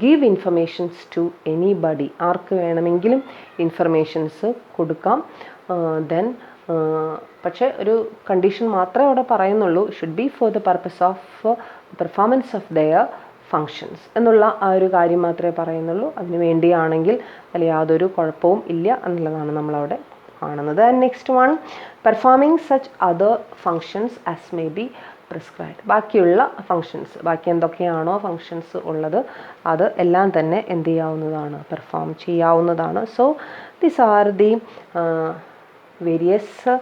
give informations to anybody. ആർക്ക് വേണമെങ്കിലും ഇൻഫർമേഷൻസ് കൊടുക്കാം. ദെൻ പക്ഷേ ഒരു കണ്ടീഷൻ മാത്രമേ അവിടെ പറയുന്നുള്ളൂ, should be for the purpose of performance of their functions എന്നുള്ള ആ ഒരു കാര്യം മാത്രമേ പറയുന്നുള്ളൂ. അതിന് വേണ്ടിയാണെങ്കിൽ അതിൽ യാതൊരു കുഴപ്പവും ഇല്ല എന്നുള്ളതാണ് നമ്മളവിടെ കാണുന്നത്. And next one, performing such other functions as may be prescribed. ബാക്കിയുള്ള ഫങ്ഷൻസ്, ബാക്കി എന്തൊക്കെയാണോ ഫങ്ഷൻസ് ഉള്ളത് അത് എല്ലാം തന്നെ എന്ത് ചെയ്യാവുന്നതാണ്, പെർഫോം ചെയ്യാവുന്നതാണ്. So these are the various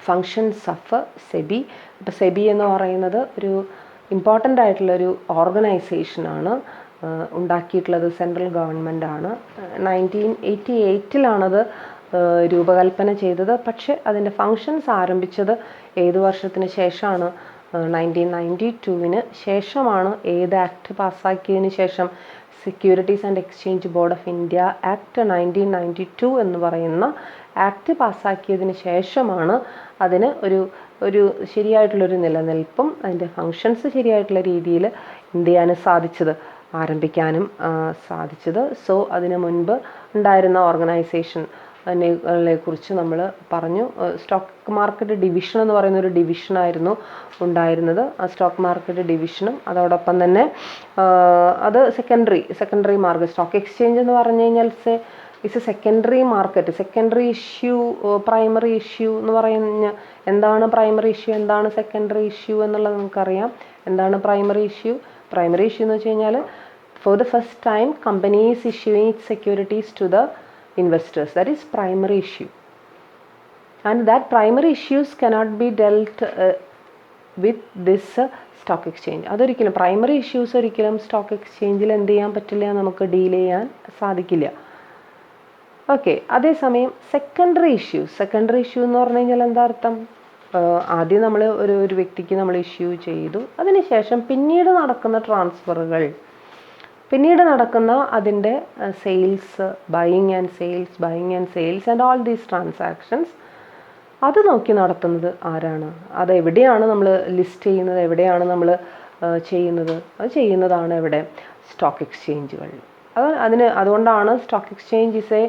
functions of SEBI. ഇപ്പോൾ സെബി എന്ന് പറയുന്നത് ഒരു ഇമ്പോർട്ടൻ്റ് ആയിട്ടുള്ളൊരു ഓർഗനൈസേഷനാണ്. ഉണ്ടാക്കിയിട്ടുള്ളത് സെൻട്രൽ ഗവൺമെൻറ് ആണ്. 1988 രൂപകൽപ്പന ചെയ്തത്. പക്ഷെ അതിൻ്റെ ഫങ്ഷൻസ് ആരംഭിച്ചത് ഏത് വർഷത്തിന് ശേഷമാണ്? 1992 ശേഷമാണ്. ഏത് ആക്ട് പാസ്സാക്കിയതിന് ശേഷം? Securities and exchange board of India act 1992 എന്ന് പറയുന്ന ആക്ട് പാസ്സാക്കിയതിന് ശേഷമാണ് അതിന് ഒരു ശരിയായിട്ടുള്ളൊരു നിലനിൽപ്പും അതിൻ്റെ ഫങ്ഷൻസ് ശരിയായിട്ടുള്ള രീതിയിൽ എന്ത് ചെയ്യാനും സാധിച്ചത്, ആരംഭിക്കാനും സാധിച്ചത്. സോ അതിന് മുൻപ് ഉണ്ടായിരുന്ന ഓർഗനൈസേഷനെ കുറിച്ച് നമ്മൾ പറഞ്ഞു. സ്റ്റോക്ക് മാർക്കറ്റ് ഡിവിഷൻ എന്ന് പറയുന്ന ഒരു ഡിവിഷനായിരുന്നു ഉണ്ടായിരുന്നത്. ആ സ്റ്റോക്ക് മാർക്കറ്റ് ഡിവിഷനും അതോടൊപ്പം തന്നെ അത് സെക്കൻഡറി മാർക്കറ്റ്. സ്റ്റോക്ക് എക്സ്ചേഞ്ച് എന്ന് പറഞ്ഞു കഴിഞ്ഞാൽ it's A secondary market. Secondary issue, primary issue എന്ന് പറയുന്ന എന്താണ് പ്രൈമറി ഇഷ്യൂ, എന്താണ് സെക്കൻഡറി ഇഷ്യൂ എന്നുള്ളത് നമുക്കറിയാം. എന്താണ് പ്രൈമറി ഇഷ്യൂ? പ്രൈമറി ഇഷ്യൂ എന്ന് വെച്ച് കഴിഞ്ഞാൽ for the first time company is issuing its securities to the investors. That is primary issue, and that primary issues cannot be dealt with this stock exchange. അതൊരിക്കലും primary issues ഒരിക്കലും stock എക്സ്ചേഞ്ചിൽ എന്ത് ചെയ്യാൻ പറ്റില്ല, നമുക്ക് ഡീൽ ചെയ്യാൻ സാധിക്കില്ല. Okay. അതേസമയം സെക്കൻഡറി ഇഷ്യൂ എന്ന് പറഞ്ഞു കഴിഞ്ഞാൽ എന്താ അർത്ഥം? ആദ്യം നമ്മൾ ഒരു വ്യക്തിക്ക് നമ്മൾ ഇഷ്യൂ ചെയ്തു, അതിനുശേഷം പിന്നീട് നടക്കുന്ന ട്രാൻസ്ഫറുകൾ, പിന്നീട് നടക്കുന്ന അതിൻ്റെ sales, buying and sales and all these transactions, അത് നോക്കി നടത്തുന്നത് ആരാണ്? അത് എവിടെയാണ് നമ്മൾ ലിസ്റ്റ് ചെയ്യുന്നത്, എവിടെയാണ് നമ്മൾ ചെയ്യുന്നത്? അത് ചെയ്യുന്നതാണ് എവിടെ? സ്റ്റോക്ക് എക്സ്ചേഞ്ചുകൾ. അതുകൊണ്ടാണ് stock exchange is A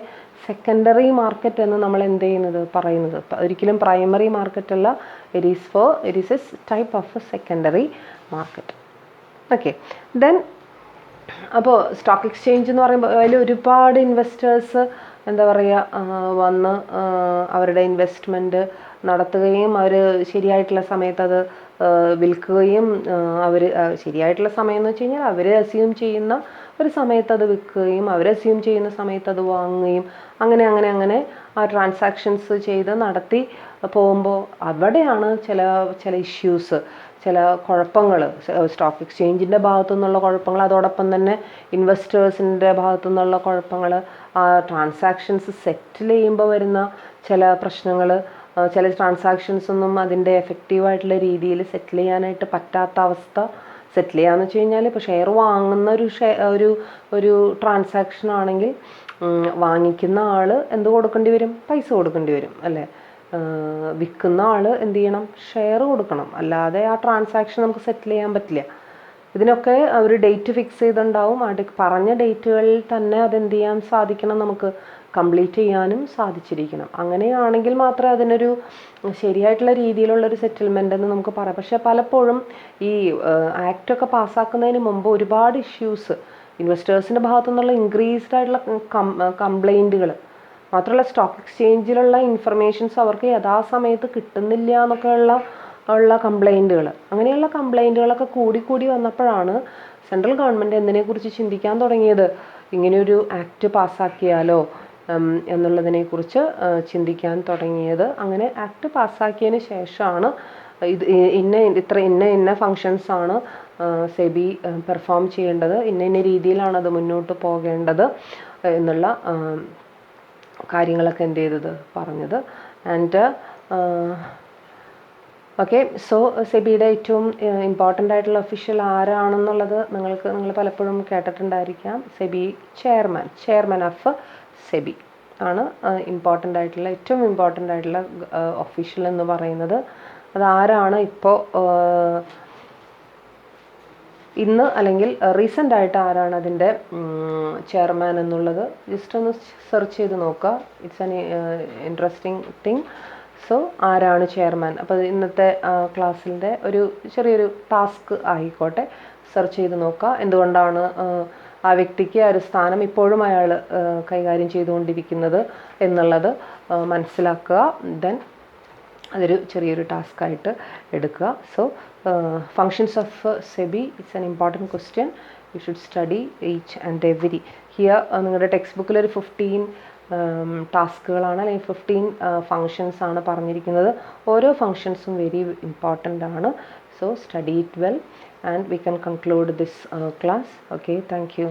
secondary market എന്ന് നമ്മൾ എന്ത് ചെയ്യുന്നത്, പറയുന്നത്. ഒരിക്കലും പ്രൈമറി മാർക്കറ്റ് അല്ല. It is A type of secondary market. Okay. Then അപ്പോൾ സ്റ്റോക്ക് എക്സ്ചേഞ്ച് എന്ന് പറയുമ്പോൾ അതിൽ ഒരുപാട് ഇൻവെസ്റ്റേഴ്സ് എന്താ പറയുക വന്ന് അവരുടെ ഇൻവെസ്റ്റ്മെൻറ്റ് നടത്തുകയും അവർ ശരിയായിട്ടുള്ള സമയത്ത് അത് വിൽക്കുകയും, അവർ ശരിയായിട്ടുള്ള സമയം എന്ന് വെച്ച് കഴിഞ്ഞാൽ അവർ അസ്യൂം ചെയ്യുന്ന ഒരു സമയത്ത് അത് വിൽക്കുകയും അവർ അസ്യൂം ചെയ്യുന്ന സമയത്ത് അത് വാങ്ങുകയും അങ്ങനെ ആ ട്രാൻസാക്ഷൻസ് ചെയ്ത് നടത്തി പോകുമ്പോൾ അവിടെയാണ് ചില ഇഷ്യൂസ്, ചില കുഴപ്പങ്ങൾ, സ്റ്റോക്ക് എക്സ്ചേഞ്ചിൻ്റെ ഭാഗത്തു നിന്നുള്ള കുഴപ്പങ്ങൾ, അതോടൊപ്പം തന്നെ ഇൻവെസ്റ്റേഴ്സിൻ്റെ ഭാഗത്തു നിന്നുള്ള കുഴപ്പങ്ങൾ, ആ ട്രാൻസാക്ഷൻസ് സെറ്റിൽ ചെയ്യുമ്പോൾ വരുന്ന ചില പ്രശ്നങ്ങൾ, ചില ട്രാൻസാക്ഷൻസ് ഒന്നും അതിൻ്റെ എഫക്റ്റീവായിട്ടുള്ള രീതിയിൽ സെറ്റിൽ ചെയ്യാനായിട്ട് പറ്റാത്ത അവസ്ഥ. സെറ്റിൽ ചെയ്യാന്ന് വെച്ച് കഴിഞ്ഞാൽ ഇപ്പോൾ ഷെയർ വാങ്ങുന്ന ഒരു ട്രാൻസാക്ഷൻ ആണെങ്കിൽ വാങ്ങിക്കുന്ന ആൾ എന്ത് കൊടുക്കേണ്ടി വരും? പൈസ കൊടുക്കേണ്ടി വരും അല്ലേ? വിൽക്കുന്ന ആൾ എന്ത് ചെയ്യണം? ഷെയർ കൊടുക്കണം. അല്ലാതെ ആ ട്രാൻസാക്ഷൻ നമുക്ക് സെറ്റിൽ ചെയ്യാൻ പറ്റില്ല. ഇതിനൊക്കെ ഒരു ഡേറ്റ് ഫിക്സ് ചെയ്തിട്ടുണ്ടാവും. പറഞ്ഞ ഡേറ്റുകളിൽ തന്നെ അതെന്ത് ചെയ്യാൻ സാധിക്കണം, നമുക്ക് കംപ്ലീറ്റ് ചെയ്യാനും സാധിച്ചിരിക്കണം. അങ്ങനെയാണെങ്കിൽ മാത്രമേ അതിനൊരു ശരിയായിട്ടുള്ള രീതിയിലുള്ളൊരു സെറ്റിൽമെൻ്റ് എന്ന് നമുക്ക് പറയാം. പക്ഷേ പലപ്പോഴും ഈ ആക്റ്റൊക്കെ പാസ്സാക്കുന്നതിന് മുമ്പ് ഒരുപാട് ഇഷ്യൂസ്, ഇൻവെസ്റ്റേഴ്സിൻ്റെ ഭാഗത്തു നിന്നുള്ള ഇൻക്രീസ്ഡ് ആയിട്ടുള്ള കംപ്ലൈൻറ്റുകൾ, മാത്രമല്ല സ്റ്റോക്ക് എക്സ്ചേഞ്ചിലുള്ള ഇൻഫർമേഷൻസ് അവർക്ക് യഥാസമയത്ത് കിട്ടുന്നില്ല എന്നൊക്കെ ഉള്ള കംപ്ലൈൻറ്റുകൾ, അങ്ങനെയുള്ള കംപ്ലൈൻറ്റുകളൊക്കെ കൂടി വന്നപ്പോഴാണ് സെൻട്രൽ ഗവൺമെൻറ് എന്തിനെക്കുറിച്ച് ചിന്തിക്കാൻ തുടങ്ങിയത്, ഇങ്ങനെയൊരു ആക്ട് പാസ്സാക്കിയാലോ എന്നുള്ളതിനെക്കുറിച്ച് ചിന്തിക്കാൻ തുടങ്ങിയത്. അങ്ങനെ ആക്ട് പാസ്സാക്കിയതിന് ശേഷമാണ് ഇന്ന ഫങ്ഷൻസാണ് സെബി പെർഫോം ചെയ്യേണ്ടത്, ഇന്ന രീതിയിലാണ് അത് മുന്നോട്ട് പോകേണ്ടത് എന്നുള്ള കാര്യങ്ങളൊക്കെ എന്ത് ചെയ്തത്, പറഞ്ഞത്. And okay. സോ സെബിയുടെ ഏറ്റവും ഇമ്പോർട്ടൻ്റ് ആയിട്ടുള്ള ഒഫീഷ്യൽ ആരാണെന്നുള്ളത് നിങ്ങൾ പലപ്പോഴും കേട്ടിട്ടുണ്ടായിരിക്കാം. സെബി ചെയർമാൻ ഓഫ് സെബി ആണ് ഏറ്റവും ഇമ്പോർട്ടൻ്റ് ആയിട്ടുള്ള ഒഫീഷ്യൽ എന്ന് പറയുന്നത്. അതാരാണ് ഇപ്പോൾ ഇന്ന് അല്ലെങ്കിൽ റീസെൻ്റ് ആയിട്ട് ആരാണ് അതിൻ്റെ ചെയർമാൻ എന്നുള്ളത് ജസ്റ്റ് ഒന്ന് സെർച്ച് ചെയ്ത് നോക്കുക. It's an interesting thing. So ആരാണ് ചെയർമാൻ? അപ്പോൾ ഇന്നത്തെ ക്ലാസ്സിൻ്റെ ഒരു ചെറിയൊരു ടാസ്ക് ആയിക്കോട്ടെ, സെർച്ച് ചെയ്ത് നോക്കുക. എന്തുകൊണ്ടാണ് ആ വ്യക്തിക്ക് ആ ഒരു സ്ഥാനം ഇപ്പോഴും അയാൾ കൈകാര്യം ചെയ്തുകൊണ്ടിരിക്കുന്നത് എന്നുള്ളത് മനസ്സിലാക്കുക. ദെൻ അതൊരു ചെറിയൊരു ടാസ്ക്കായിട്ട് എടുക്കുക. So functions of SEBI it's an important question. You should study each and every. Here നിങ്ങളുടെ ടെക്സ്റ്റ് ബുക്കിലൊരു 15 ടാസ്കുകളാണ് അല്ലെങ്കിൽ 15 ഫങ്ഷൻസ് ആണ് പറഞ്ഞിരിക്കുന്നത്. ഓരോ ഫങ്ഷൻസും വെരി ഇമ്പോർട്ടൻ്റ് ആണ്. So study it well and we can conclude this class. Okay, thank you.